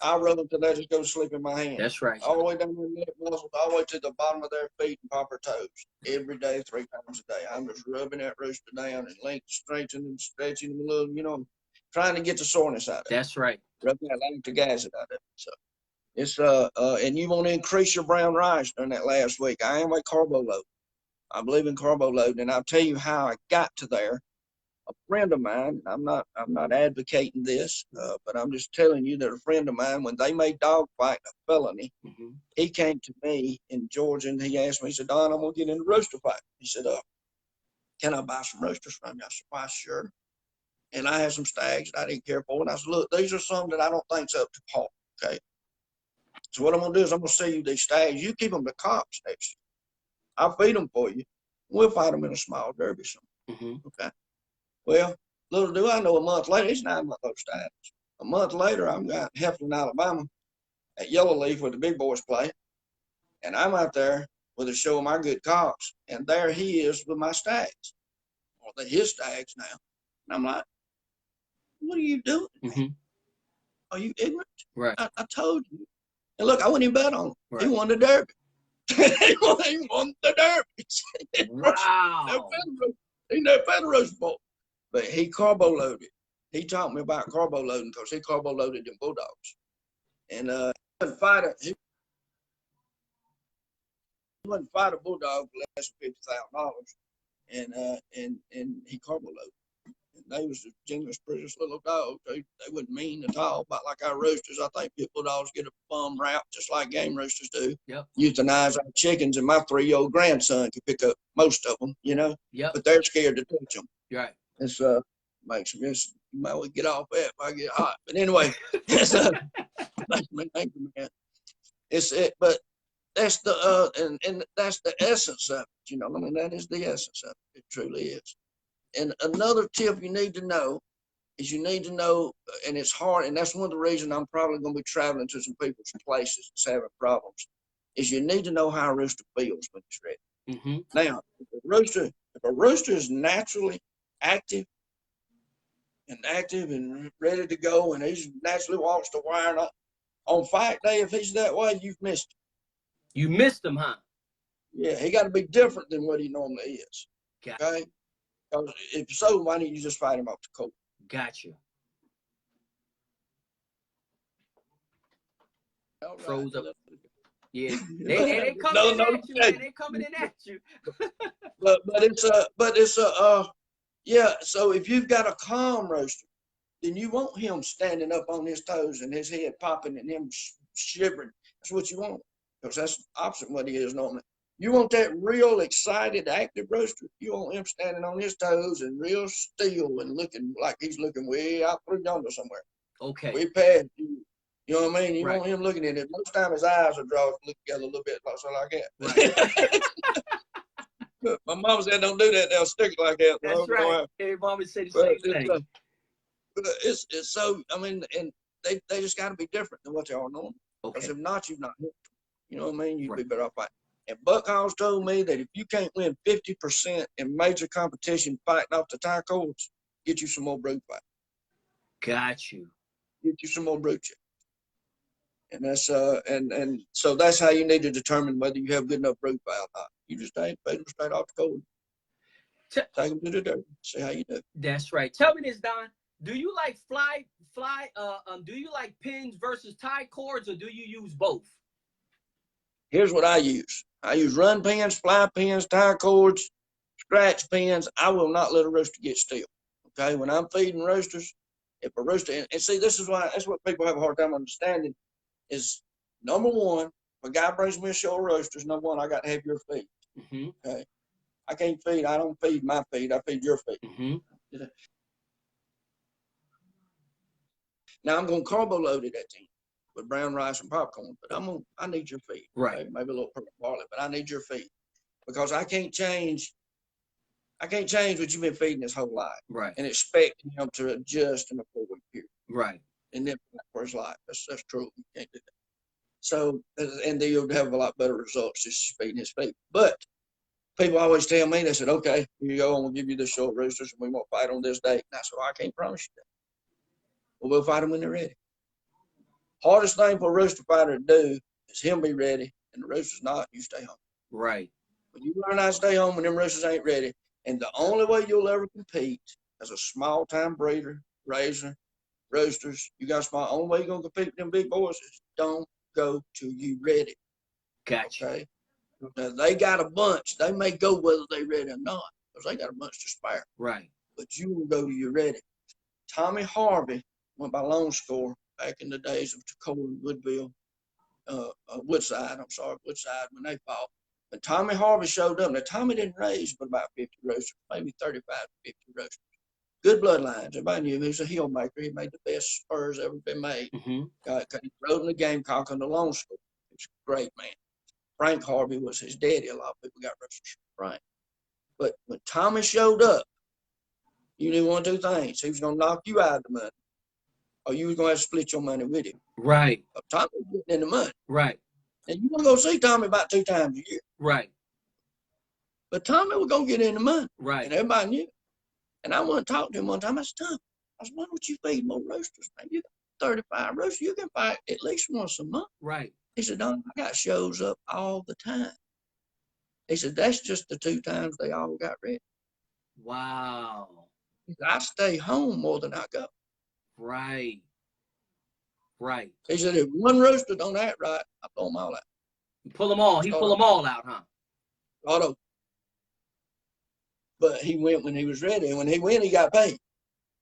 I rub them till they just go to sleep in my hand. That's right. All the way down their neck muscles, all the way to the bottom of their feet and pop their toes. Every day, 3 times a day. I'm just rubbing that rooster down and strengthening and stretching them a little, trying to get the soreness out of it. That's right. Rub that lactic acid out of it. So it's and you want to increase your brown rice during that last week. I am a carbo load. I believe in carbo load, and I'll tell you how I got to there. A friend of mine, I'm not advocating this, but I'm just telling you that a friend of mine, when they made dog fight a felony, he came to me in Georgia and he asked me, he said, Don, I'm gonna get in the rooster fight. He said, can I buy some roosters from you? I said, why, sure. And I had some stags that I didn't care for, and I said, look, these are some that I don't think's up to par. Okay. So what I'm gonna do is I'm gonna sell you these stags. You keep them to cops next year. I'll feed them for you. We'll fight them in a small derby somewhere. Okay. Well, little do I know, a month later, he's 9-month-old stags. A month later, I'm out in Heflin, Alabama at Yellowleaf where the big boys play. And I'm out there with a show of my good cocks. And there he is with my stags. Or they're his stags now. And I'm like, what are you doing? Mm-hmm. Are you ignorant? Right. I told you. And look, I wouldn't even bet on him. Right. He won the Derby. he won the Derby. Wow. He never fed a roast bull. But he carbo loaded. He taught me about carbo loading because he carbo loaded them bulldogs. And he wouldn't fight a bulldog for less than $50,000. And he carbo loaded. And they was the gentlest, prettiest little dogs. They wasn't mean at all. But like our roosters, I think pit bulldogs get a bum rap just like game roosters do. Yep. Euthanize our chickens, and my 3-year-old grandson can pick up most of them, you know. Yep. But they're scared to touch them. Right. It's makes me you might well get off that if I get hot. But anyway, it's thank you, man. But that's the and that's the essence of it. You know, I mean, that is the essence of it. It truly is. And another tip you need to know is and it's hard, and that's one of the reasons I'm probably going to be traveling to some people's places that's having problems, is you need to know how a rooster feels when it's ready. Mm-hmm. Now, if a rooster is naturally active and ready to go, and he naturally walks the wire, and on fight day, if he's that way, you've missed him. You missed him, huh? Yeah, he got to be different than what he normally is. Okay? Because if so, why don't you just fight him off the court? Gotcha. Right. Froze up. Yeah, they coming at you, man. They coming in at you. but it's yeah. So if you've got a calm rooster, then you want him standing up on his toes and his head popping and him shivering. That's what you want, because that's opposite what he is normally. You want that real excited, active rooster. You want him standing on his toes and real still and looking like he's looking way out through yonder somewhere. Okay. Way past you. You know what I mean? You right. want him looking at it. Most time his eyes are drawn look together a little bit, like that. Right. My mom said, "Don't do that. They'll stick it like that." That's right. Hey, mama said the same thing. It's so. I mean, and they just got to be different than what they are normal. Because if not, you've not hit them. You know what I mean? You'd be better off fighting. And Buck Hall's told me that if you can't win 50% in major competition fighting off the tie cords, get you some more brood fight. Got you. Get you some more brood chick. And that's and so that's how you need to determine whether you have good enough brood fight or not. You just ain't fade them straight off the cord. Take them to the dirt. See how you do. That's right. Tell me this, Don. Do you like do you like pins versus tie cords, or do you use both? Here's what I use. I use run pins, fly pins, tie cords, scratch pins. I will not let a rooster get still. Okay, when I'm feeding roosters, if a rooster, and see, that's what people have a hard time understanding, is number one, if a guy brings me a show of roosters, number one, I got to have your feed. Mm-hmm. Okay, I don't feed my feed, I feed your feed. Mm-hmm. Now I'm going to carbo load it at the end with brown rice and popcorn, but I need your feed. Right. Okay? Maybe a little purple barley, but I need your feed, because I can't change what you've been feeding his whole life. Right. And expecting him to adjust in a 4-week period. Right. And then for his life. That's true. You can't do that. So, and then you'll have a lot better results just feeding his feed. But people always tell me, they said, okay, here you go, and we'll give you the short roosters and we won't fight on this date. And I said, well, I can't promise you that. But we'll fight them when they're ready. Hardest thing for a rooster fighter to do is him be ready, and the rooster's not, you stay home. Right. When you learn how to stay home when them roosters ain't ready, and the only way you'll ever compete as a small-time breeder, raiser, roosters, only way you're going to compete with them big boys is don't go till you ready. Gotcha. Okay? Now, they got a bunch. They may go whether they're ready or not, because they got a bunch to spare. Right. But you will go till you're ready. Tommy Harvey went by lone score back in the days of Tacoma and Woodside, when they fought. But Tommy Harvey showed up. Now, Tommy didn't raise but about 50 roosters, maybe 35 to 50 roosters. Good bloodlines. Everybody knew him. He was a heel maker. He made the best spurs ever been made. Mm-hmm. He rode in the gamecock on the lone score. He was a great man. Frank Harvey was his daddy. A lot of people got roosters from Frank. But when Tommy showed up, you knew one of two things. He was going to knock you out of the money, or you was gonna have to split your money with him. Right. Tommy was getting in the money. Right. And you gonna go see Tommy about 2 times a year. Right. But Tommy was gonna get in the money. Right. And everybody knew. And I went and talked to him one time. I said, Tommy, why don't you feed more roosters, man? You got 35 roosters. You can fight at least once a month. Right. He said, Don, I got shows up all the time. He said, that's just the 2 times they all got ready. Wow. He said, I stay home more than I go. Right. Right. He said, if one rooster don't act right, I throw them all out. You pull them all. He pull them all out, huh? Auto. But he went when he was ready. And when he went, he got paid.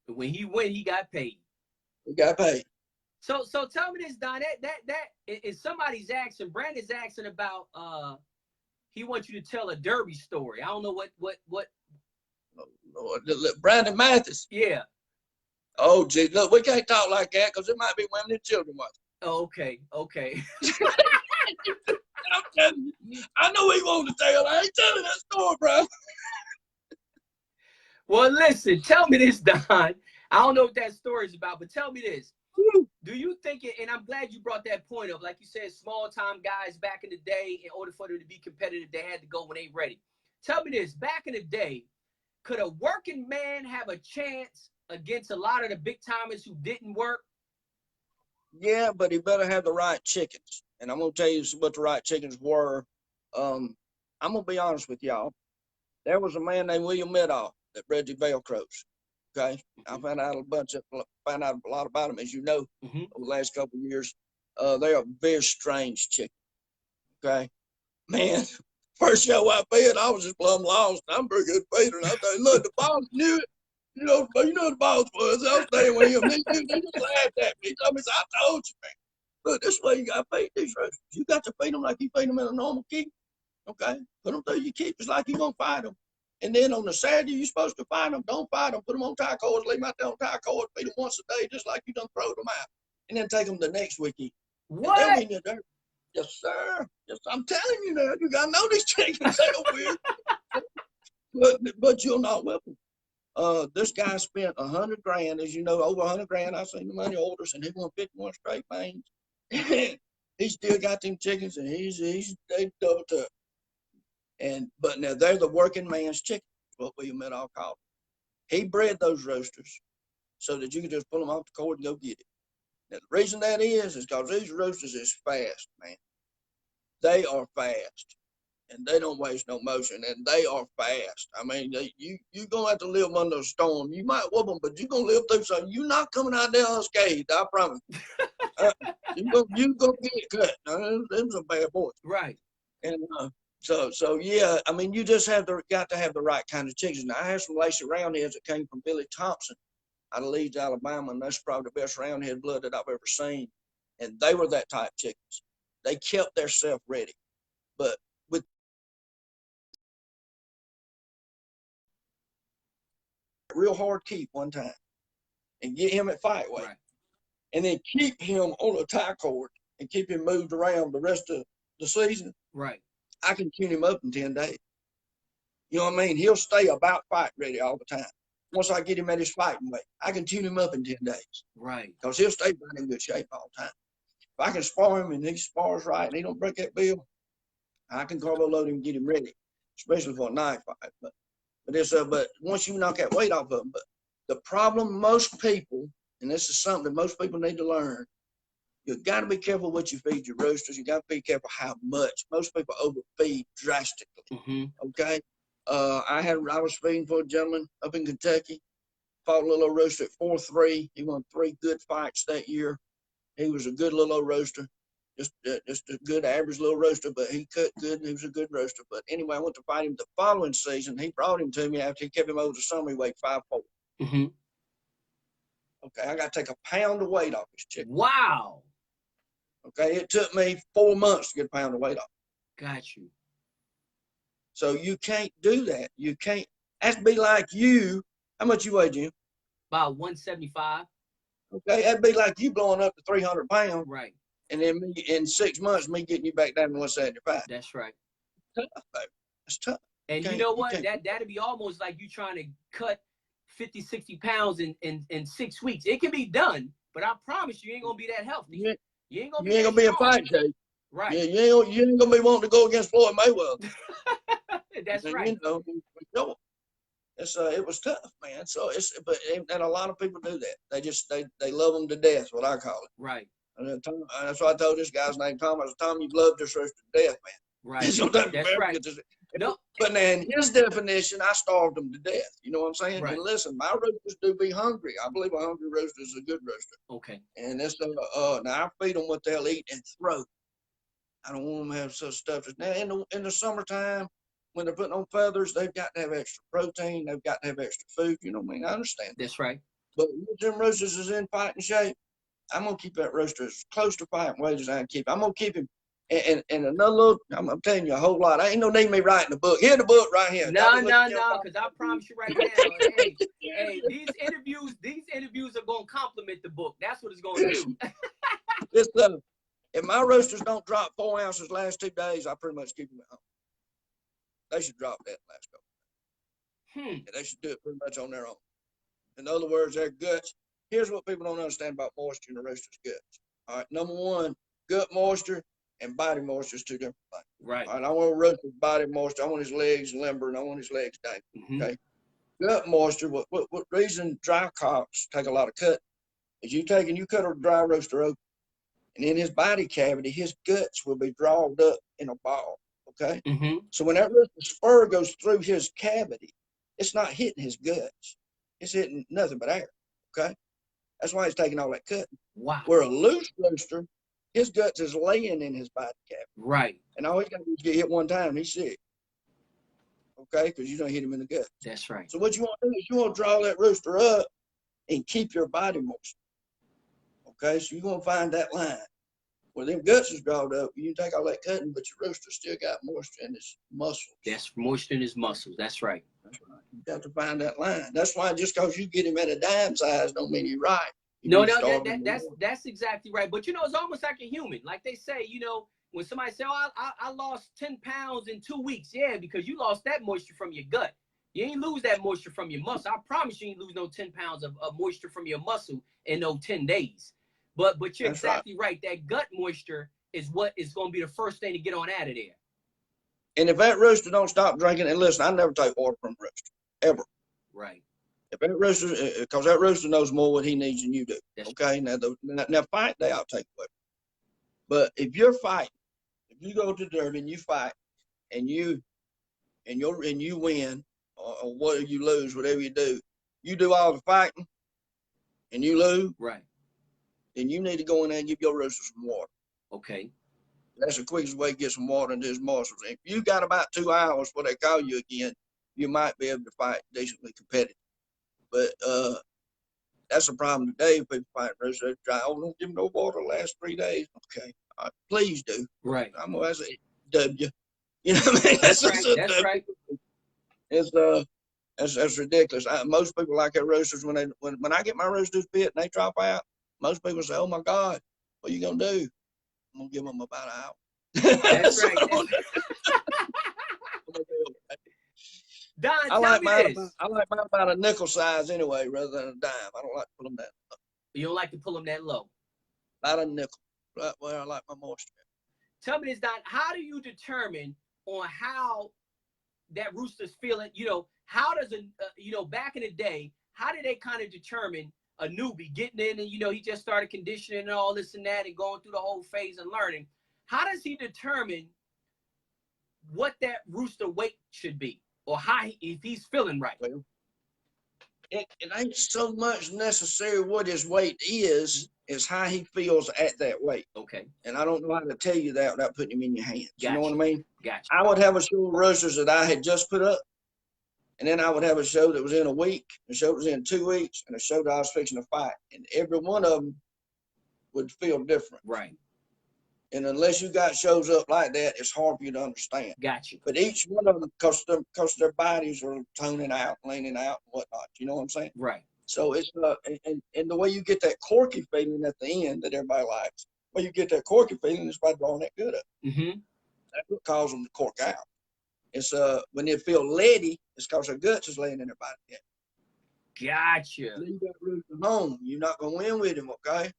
When he went, he got paid. He got paid. So tell me this, Don. That is somebody's asking. Brandon's asking about. He wants you to tell a derby story. I don't know what. Oh, Lord. Brandon Mathis. Yeah. Oh, gee, look, we can't talk like that because it might be women and children watching. Oh, okay. Okay. I'm telling you, I know he wanted to tell. I ain't telling that story, bro. Well, listen. Tell me this, Don. I don't know what that story is about, but tell me this. Do you think it, and I'm glad you brought that point up, like you said, small time guys back in the day, in order for them to be competitive, they had to go when they ready. Tell me this, back in the day, could a working man have a chance against a lot of the big timers who didn't work? Yeah, but he better have the right chickens. And I'm going to tell you what the right chickens were. I'm going to be honest with y'all. There was a man named William Meadow that bred the Velcros. Okay, I found out a lot about them, as you know, over the last couple of years. They are very strange chickens. Okay, man, first show I fed, I was just plumb lost. I'm a pretty good feeder, and I tell you, look, the boss knew it. You know the boss was. I was staying with him. They just laughed at me. He told me, I told you, man. Look, this way you got to feed these roosters. You got to feed them like you feed them in a normal keep. Okay, put them through your keep just like you're gonna fight them. And then on the Saturday, you're supposed to fight them. Don't fight them. Put them on tie cords. Leave them out there on tie cords. Feed them once a day, just like you done throw them out. And then take them the next weekend. What? They'll be in your dirt. Yes, sir. Yes, I'm telling you now. You got to know these chickens. They're weird. But you'll not whip them. This guy spent $100,000, as you know, over $100,000. I seen the money orders, and he won 51 straight mains. He still got them chickens, and they double tough. But now they're the working man's chicken, what William Meadow called it. He bred those roosters so that you could just pull them off the cord and go get it. Now, the reason that is because these roosters is fast, man. They are fast, and they don't waste no motion, and they are fast. I mean, you're going to have to live under a storm. You might whoop them, but you're going to live through something. You're not coming out there unscathed, I promise. You're going to get cut. Them's a bad boys. Right. And So yeah, I mean, you just got to have the right kind of chickens. Now, I have some lacy roundheads that came from Billy Thompson out of Leeds, Alabama, and that's probably the best roundhead blood that I've ever seen. And they were that type chickens. They kept their self ready. But with real hard keep one time and get him at fight weight, right, and then keep him on a tie cord and keep him moved around the rest of the season. Right. I can tune him up in 10 days. You know what I mean? He'll stay about fight ready all the time. Once I get him at his fighting weight, I can tune him up in 10 days. Right. Because he'll stay right in good shape all the time. If I can spar him and he spars right and he don't break that bill, I can carbo load him and get him ready, especially for a night fight. But once you knock that weight off of him, but the problem most people, and this is something that most people need to learn, you got to be careful what you feed your roosters. You got to be careful how much. Most people overfeed drastically. Okay. I was feeding for a gentleman up in Kentucky. Fought a little old rooster at 4-3. He won 3 good fights that year. He was a good little old rooster, just a good average little rooster, but he cut good and he was a good rooster. But anyway, I went to fight him the following season. He brought him to me after he kept him over the summer. He weighed 5'4". Okay, I got to take a pound of weight off his chicken. Wow. Okay, it took me 4 months to get a pound of weight off. Got you. So you can't do that. You can't. That'd be like you. How much you weigh, Jim? About 175. Okay, that'd be like you blowing up to 300 pounds. Right. And then me, in 6 months, me getting you back down to 175. That's right. Tough, baby. That's tough. And you know what? That'd be almost like you trying to cut 50, 60 pounds in 6 weeks. It can be done, But I promise you ain't gonna be that healthy. You ain't gonna be you ain't that gonna be in strong. fight shape. Right. Yeah, you ain't gonna be wanting to go against Floyd Mayweather. That's and, right. You know, it was tough, man. So and a lot of people do that. They love them to death, what I call it. Right. And that's why I told this guy's name Tom. I said, Tom, you've loved this rooster to death, man. Right. Sometimes That's right. No. But then his definition, I starved them to death. You know what I'm saying? Right. And listen, my roosters do be hungry. I believe a hungry rooster is a good rooster. Okay. And it's now I feed them what they'll eat and throw. I don't want them to have such stuff. Now in the summertime, when they're putting on feathers, they've got to have extra protein. They've got to have extra food. You know what I mean? I understand. That's right. But when them roosters is in fighting shape, I'm gonna keep that rooster as close to fighting weight as I can keep. I'm gonna keep him. And another little, I'm telling you a whole lot. I ain't no need me writing the book. Here's the book right here. No, because I promise you right now, hey, these interviews are gonna complement the book. That's what it's gonna do. If my roosters don't drop 4 ounces last 2 days, I pretty much keep them at home. They should drop that last couple. And they should do it pretty much on their own. In other words, their guts. Here's what people don't understand about moisture in the rooster's guts. All right, number one, gut moisture and body moisture is two different things. Right. All right, I want a rooster's body moisture. I want his legs limber and I want his legs dank. Okay. Gut moisture. What reason dry cocks take a lot of cut is you cut a dry rooster open, and in his body cavity, his guts will be drawn up in a ball. Okay. So when that rooster's fur goes through his cavity, it's not hitting his guts. It's hitting nothing but air. Okay. That's why he's taking all that cut. Wow. Where a loose rooster, his guts is laying in his body cavity. Right. And all he's got to do is get hit one time, he's sick. Okay? Because you don't hit him in the gut. That's right. So what you want to do is you want to draw that rooster up and keep your body moisture. Okay? So you're going to find that line. Where them guts is drawn up, you take all that cutting, but your rooster still got moisture in his muscles. That's moisture in his muscles. That's right. That's right. You got to find that line. That's why just because you get him at a dime size don't mean you're right. That's exactly right. But it's almost like a human. Like they say, when somebody say, "Oh, I lost 10 pounds in 2 weeks," yeah, because you lost that moisture from your gut. You ain't lose that moisture from your muscle. I promise you ain't lose no 10 pounds of moisture from your muscle in no 10 days. But you're That's exactly right. That gut moisture is what is going to be the first thing to get on out of there. And if that rooster don't stop drinking, and listen, I never take water from a rooster, ever. Right. If that rooster, because that rooster knows more what he needs than you do. That's okay. Now fight day, I'll take away. But if you're fighting, if you go to Derby and you fight, and you win, or what you lose, whatever you do all the fighting, and you lose. Right. Then you need to go in there and give your rooster some water. Okay. That's the quickest way to get some water into his muscles. If you got about 2 hours before they call you again, you might be able to fight decently competitive. But that's the problem today. People fight roosters. Don't give them no water the last 3 days. Okay. Please do. Right. I'm going to say W. You know what I mean? That's right. That's right. That's ridiculous. Most people like their roosters when I get my roosters bit and they drop out. Most people say, "Oh my God, what are you gonna do?" I'm gonna give them about an hour. That's right. Don, I like mine about a nickel size anyway, rather than a dime. I don't like to pull them that low. You don't like to pull them that low? About a nickel, right where I like my moisture. Tell me this, Don. How do you determine on how that rooster's feeling? How does back in the day, how did they kind of determine a newbie getting in and he just started conditioning and all this and that and going through the whole phase and learning? How does he determine what that rooster weight should be or if he's feeling right? Well, it ain't so much necessary what his weight is how he feels at that weight. Okay. And I don't know how to tell you that without putting him in your hands. Gotcha. You know what I mean? Gotcha. I would have a show of roosters that I had just put up. And then I would have a show that was in a week, a show that was in 2 weeks, and a show that I was fixing to fight. And every one of them would feel different. Right. And unless you got shows up like that, it's hard for you to understand. Gotcha. But each one of them, because their bodies are toning out, leaning out, and whatnot. You know what I'm saying? Right. So it's and the way you get that corky feeling at the end that everybody likes, you get that corky feeling is by drawing that gut up. Mm-hmm. That's what causes them to cork out. It's when they feel leady, it's because their guts is laying in their body. Gotcha. Leave that rooster home. You're not gonna win with him, okay?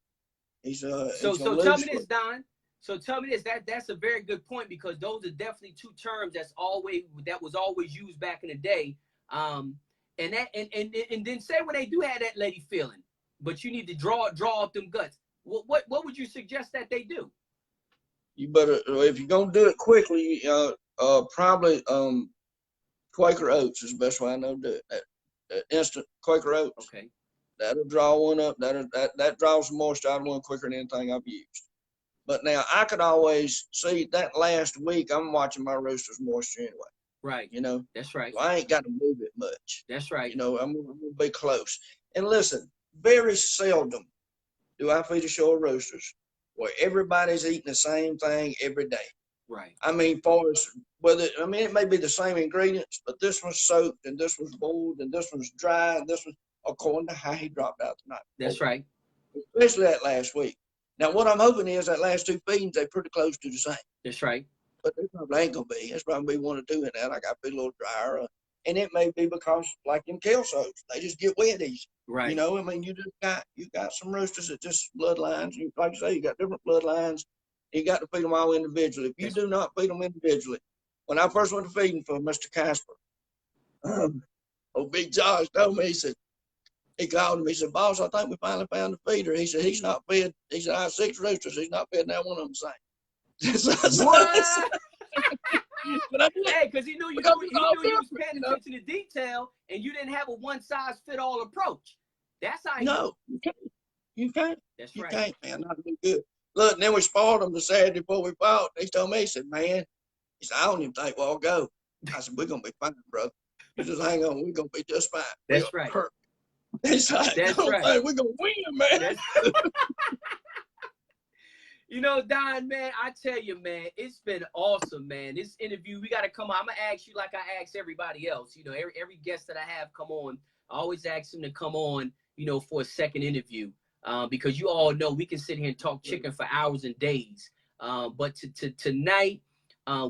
He's So gonna tell lose me for this, Don. So tell me this. That's a very good point, because those are definitely two terms that was always used back in the day. And that and then say when they do have that lady feeling, but you need to draw up them guts. What would you suggest that they do? you. Better if you're gonna do it quickly. Probably Quaker Oats is the best way I know to do it. That instant Quaker Oats. Okay. That'll draw one up. That draws the moisture out of one quicker than anything I've used. But now I could always see that last week I'm watching my rooster's moisture anyway. Right. You know. That's right. So I ain't got to move it much. That's right. You know, I'm gonna be close. And listen, very seldom do I feed a show of roosters where everybody's eating the same thing every day. Right. I mean, it may be the same ingredients, but this was soaked and this was boiled and this was dry and this was according to how he dropped out tonight. That's right. Especially that last week. Now, what I'm hoping is that last two feedings, they're pretty close to the same. That's right. But they probably ain't going to be. It's probably one or two in that. I got to be a little drier. And it may be because, like them kelsos, they just get wet easy. Right. You know, I mean, you got some roosters that just bloodlines. Like you say, you got different bloodlines. You got to feed them all individually. If you do not feed them individually, when I first went to feeding for Mr. Casper, Big Josh told me, he called me, he said, "Boss, I think we finally found the feeder." He said, "He's not fed." He said, "I have 6 roosters. He's not fed now one of them same." What? Hey, because he knew you was paying attention to detail, and you didn't have a one-size-fit-all approach. That's how you can't. That's you right. Can't, man. Not do good. Look, and then we spoiled them the Saturday before we fought. He told me, he said, "Man," he said, "I don't even think we'll go." I said, "We're gonna be fine, brother. You just hang on. We're gonna be just fine." That's right. He's like, "That's right. We're gonna win, man." You know, Don, man, I tell you, man, it's been awesome, man. This interview, we got to come on. I'm going to ask you like I ask everybody else. You know, every guest that I have come on, I always ask them to come on, you know, for a second interview. Because you all know we can sit here and talk chicken for hours and days. But tonight,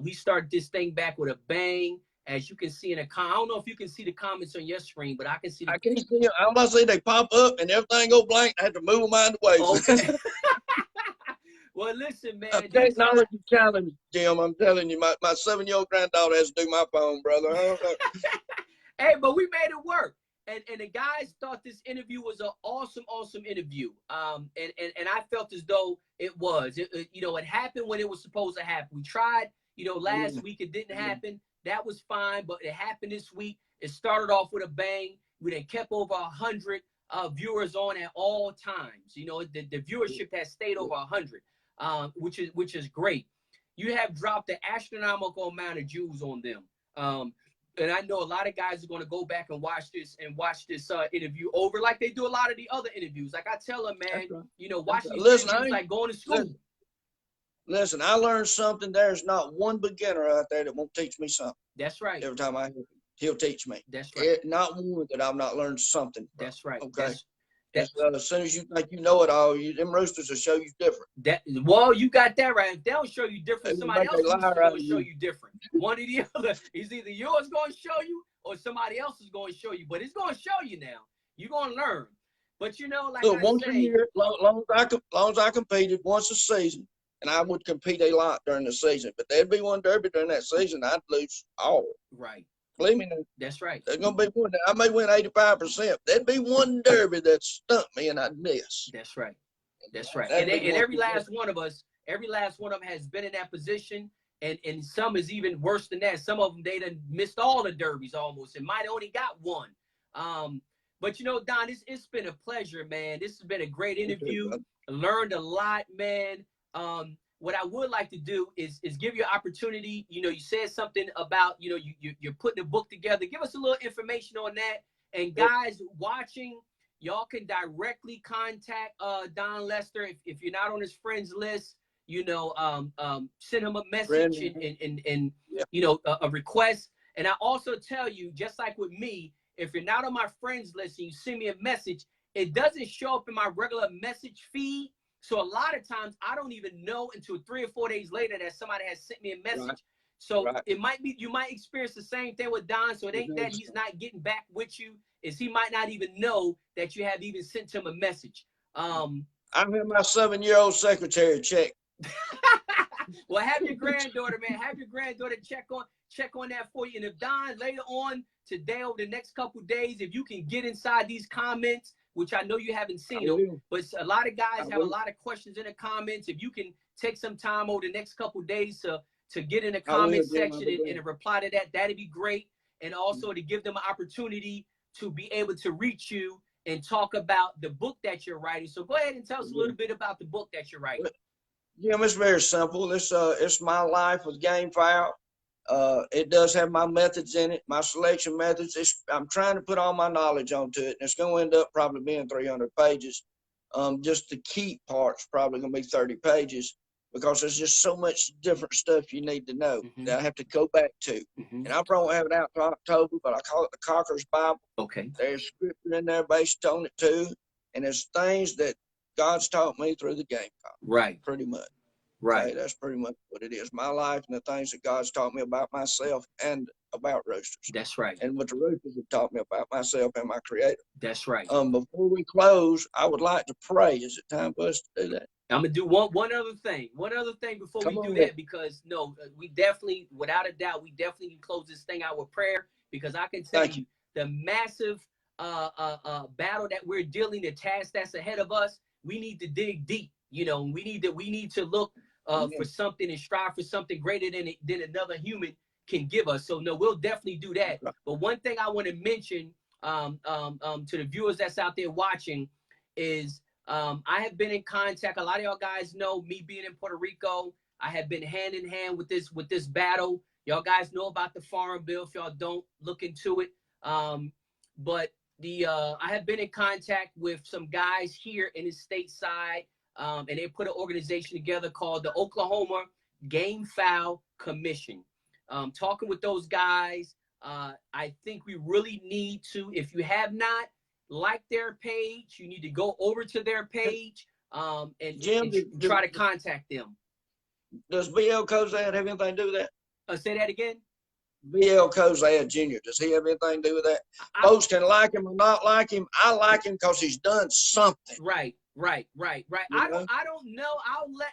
we start this thing back with a bang. As you can see in the I don't know if you can see the comments on your screen, but I can see. I can't see them. I'm about to say they pop up and everything go blank. I have to move them out of the way. Okay. Well, listen, man. Technology challenge, Jim. I'm telling you, my 7-year-old granddaughter has to do my phone, brother. Hey, but we made it work. And the guys thought this interview was an awesome interview. And I felt as though it was. You know, it happened when it was supposed to happen. We tried, you know, last week. It didn't happen. That was fine, but it happened this week. It started off with a bang. We then kept over 100 viewers on at all times. You know, the viewership has stayed over 100. Which is great. You have dropped an astronomical amount of views on them. And I know a lot of guys are going to go back and watch this interview over like they do a lot of the other interviews. Like I tell them, man, you know, watch these interviews like going to school. Listen, I learned something. There's not one beginner out there that won't teach me something. That's right. Every time I hear him, he'll teach me. That's right. Not one that I've not learned something from. That's right. Okay. As soon as you think you know it all, them roosters will show you different. Well, you got that right. If they don't show you different, somebody else is going to show you different. One or the other. It's either yours going to show you or somebody else is going to show you. But it's going to show you now. You're going to learn. But, you know, like once a year, long as I competed once a season, and I would compete a lot during the season. But there'd be one derby during that season, I'd lose all. Right. Believe me. That's right. There's going to be one. I may win 85%. There'd be one derby that stumped me and I'd miss. That's right. That's right. And every last one of them has been in that position. And some is even worse than that. Some of them, they done missed all the derbies almost and might have only got one. But, you know, Don, it's been a pleasure, man. This has been a great interview. Learned a lot, man. What I would like to do is give you an opportunity. You know, you said something about, you know, you're putting a book together. Give us a little information on that. And guys watching, y'all can directly contact Don Lester. If you're not on his friends list, you know, send him a message and you know, a request. And I also tell you, just like with me, if you're not on my friends list and you send me a message, it doesn't show up in my regular message feed. So a lot of times I don't even know until 3 or 4 days later that somebody has sent me a message. Right. So Right. it might be, you might experience the same thing with Don. So it ain't that he's not getting back with you, is he might not even know that you have even sent him a message. I'm having my 7-year-old secretary check. Well, have your granddaughter, man. Have your granddaughter check on that for you. And if Don later on today, over the next couple of days, if you can get inside these comments, which I know you haven't seen them, but a lot of guys have a lot of questions in the comments. If you can take some time over the next couple of days to get in the comment section and reply to that, that'd be great. And also to give them an opportunity to be able to reach you and talk about the book that you're writing. So go ahead and tell us a little bit about the book that you're writing. Jim, it's very simple. It's my life with gamefowl. It does have my methods in it, my selection methods. I'm trying to put all my knowledge onto it, and it's going to end up probably being 300 pages. Just the key part's probably going to be 30 pages because there's just so much different stuff you need to know that I have to go back to. And I probably won't have it out until October, but I call it the Cocker's Bible. Okay. There's scripture in there based on it too, and there's things that God's taught me through the gamecock. Right. Pretty much. Right. Okay, that's pretty much what it is. My life and the things that God's taught me about myself and about roosters. That's right. And what the roosters have taught me about myself and my creator. That's right. Before we close, I would like to pray. Is it time for us to do that? I'm gonna do one other thing. One other thing before we do that, because we definitely, without a doubt, we definitely can close this thing out with prayer, because I can tell you the massive battle that we're dealing, the task that's ahead of us. We need to dig deep. You know, we need to look for something and strive for something greater than another human can give us. So no, we'll definitely do that. But one thing I want to mention to the viewers that's out there watching is I have been in contact. A lot of y'all guys know me being in Puerto Rico. I have been hand in hand with this battle. Y'all guys know about the farm bill. If y'all don't, look into it. But I have been in contact with some guys here in the stateside. And they put an organization together called the Oklahoma Gamefowl Commission. Talking with those guys, I think we really need to, if you have not liked their page, you need to go over to their page and try to contact them. Does BL Cozad have anything to do with that? Say that again? BL Cozad Jr., does he have anything to do with that? Folks can like him or not like him. I like him because he's done something. Right. I don't know.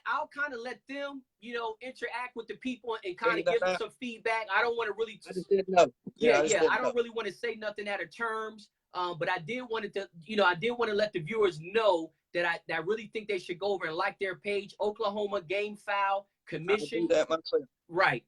I'll kind of let them, interact with the people and kind of give them some feedback. I don't want to really. I just didn't know. I don't really want to say nothing out of terms. But I did want to let the viewers know that I really think they should go over and like their page, Oklahoma Gamefowl Commission. I do that myself. Right.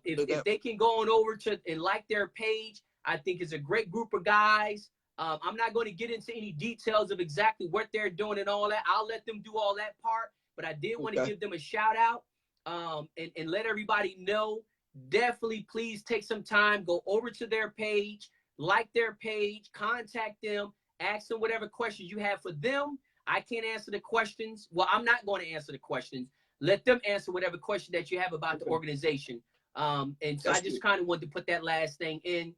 If they can go on over to and like their page, I think it's a great group of guys. I'm not going to get into any details of exactly what they're doing and all that. I'll let them do all that part. But I did want to give them a shout out and let everybody know. Definitely, please take some time, go over to their page, like their page, contact them, ask them whatever questions you have for them. I can't answer the questions. Well, I'm not going to answer the questions. Let them answer whatever question that you have about the organization. And so I just kind of wanted to put that last thing in.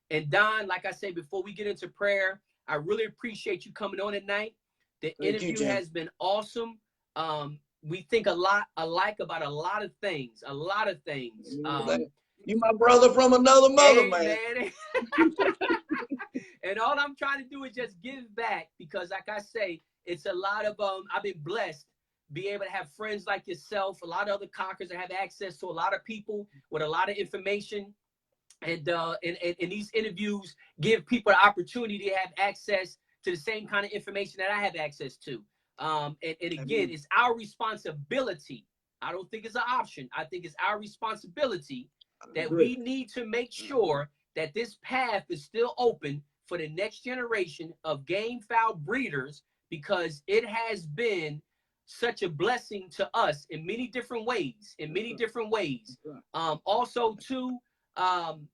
And Don, like I said, before we get into prayer, I really appreciate you coming on tonight. The interview has been awesome. We think a lot alike about a lot of things. You my brother from another mother, man. And all I'm trying to do is just give back, because like I say, it's a lot of I've been blessed be able to have friends like yourself, a lot of other cockers that have access to a lot of people with a lot of information. And these interviews give people the opportunity to have access to the same kind of information that I have access to. And again, it's our responsibility. I don't think it's an option. I think it's our responsibility that we need to make sure that this path is still open for the next generation of gamefowl breeders, because it has been such a blessing to us in many different ways. Also too, I'm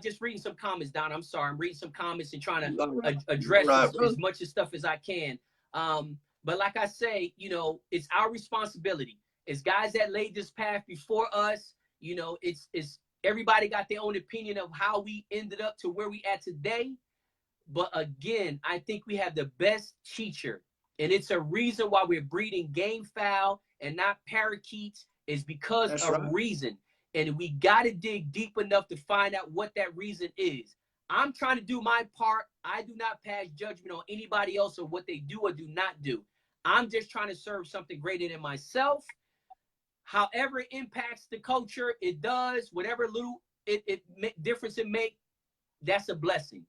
just reading some comments, Don. I'm sorry. I'm reading some comments and trying to address as much of stuff as I can. But like I say, it's our responsibility. It's guys that laid this path before us. It's everybody got their own opinion of how we ended up to where we at today. But again, I think we have the best teacher. And it's a reason why we're breeding gamefowl and not parakeets It's because That's of right. reason. And we got to dig deep enough to find out what that reason is. I'm trying to do my part. I do not pass judgment on anybody else or what they do or do not do. I'm just trying to serve something greater than myself. However it impacts the culture, it does. Whatever little difference it make, that's a blessing.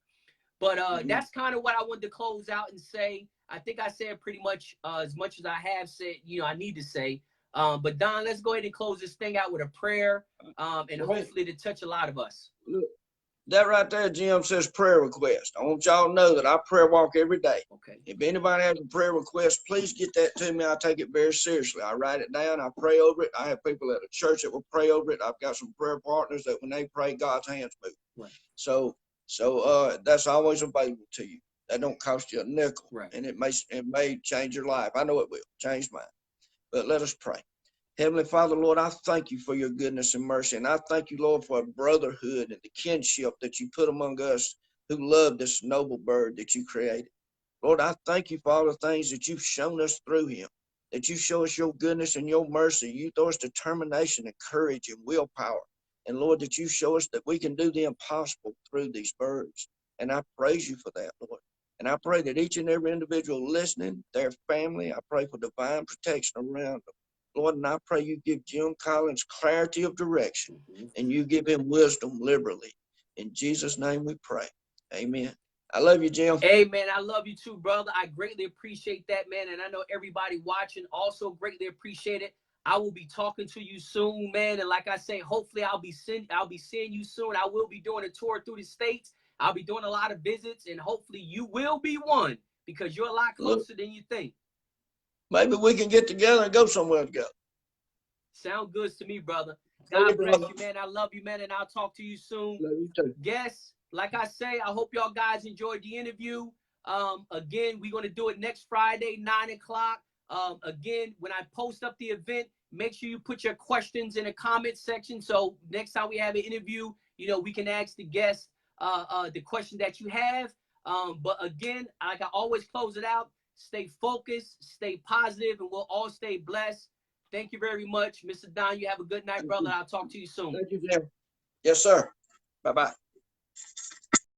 But that's kind of what I wanted to close out and say. I think I said pretty much as I have said, I need to say. But Don, let's go ahead and close this thing out with a prayer, and hopefully to touch a lot of us. Look, that right there, Jim, says prayer request. I want y'all to know that I prayer walk every day. Okay. If anybody has a prayer request, please get that to me. I take it very seriously. I write it down. I pray over it. I have people at the church that will pray over it. I've got some prayer partners that when they pray, God's hands move. Right. So that's always available to you. That don't cost you a nickel. Right. And it may change your life. I know it will change mine. But let us pray. Heavenly Father, Lord, I thank you for your goodness and mercy. And I thank you, Lord, for a brotherhood and the kinship that you put among us who love this noble bird that you created. Lord, I thank you for all the things that you've shown us through him, that you show us your goodness and your mercy. You throw us determination and courage and willpower. And Lord, that you show us that we can do the impossible through these birds. And I praise you for that, Lord. And I pray that each and every individual listening, their family, I pray for divine protection around them. Lord, and I pray you give Jim Collins clarity of direction, and you give him wisdom liberally. In Jesus' name we pray. Amen. I love you, Jim. Hey, man, I love you too, brother. I greatly appreciate that, man. And I know everybody watching also greatly appreciate it. I will be talking to you soon, man. And like I say, hopefully I'll be seeing you soon. I will be doing a tour through the states. I'll be doing a lot of visits, and hopefully you will be one because you're a lot closer than you think. Maybe we can get together and go somewhere together. Sound good to me, brother. God bless you, man. I love you, man, and I'll talk to you soon. Love you too. Guests, like I say, I hope y'all guys enjoyed the interview. Again, we're going to do it next Friday, 9 o'clock. Again, when I post up the event, make sure you put your questions in the comment section. So next time we have an interview, we can ask the guests the question that you have. But again, like I always close it out, stay focused, stay positive, and we'll all stay blessed. Thank you very much, Mr. Don. You have a good night, brother. I'll talk to you soon. Thank you, Jim. Yes, sir. Bye-bye.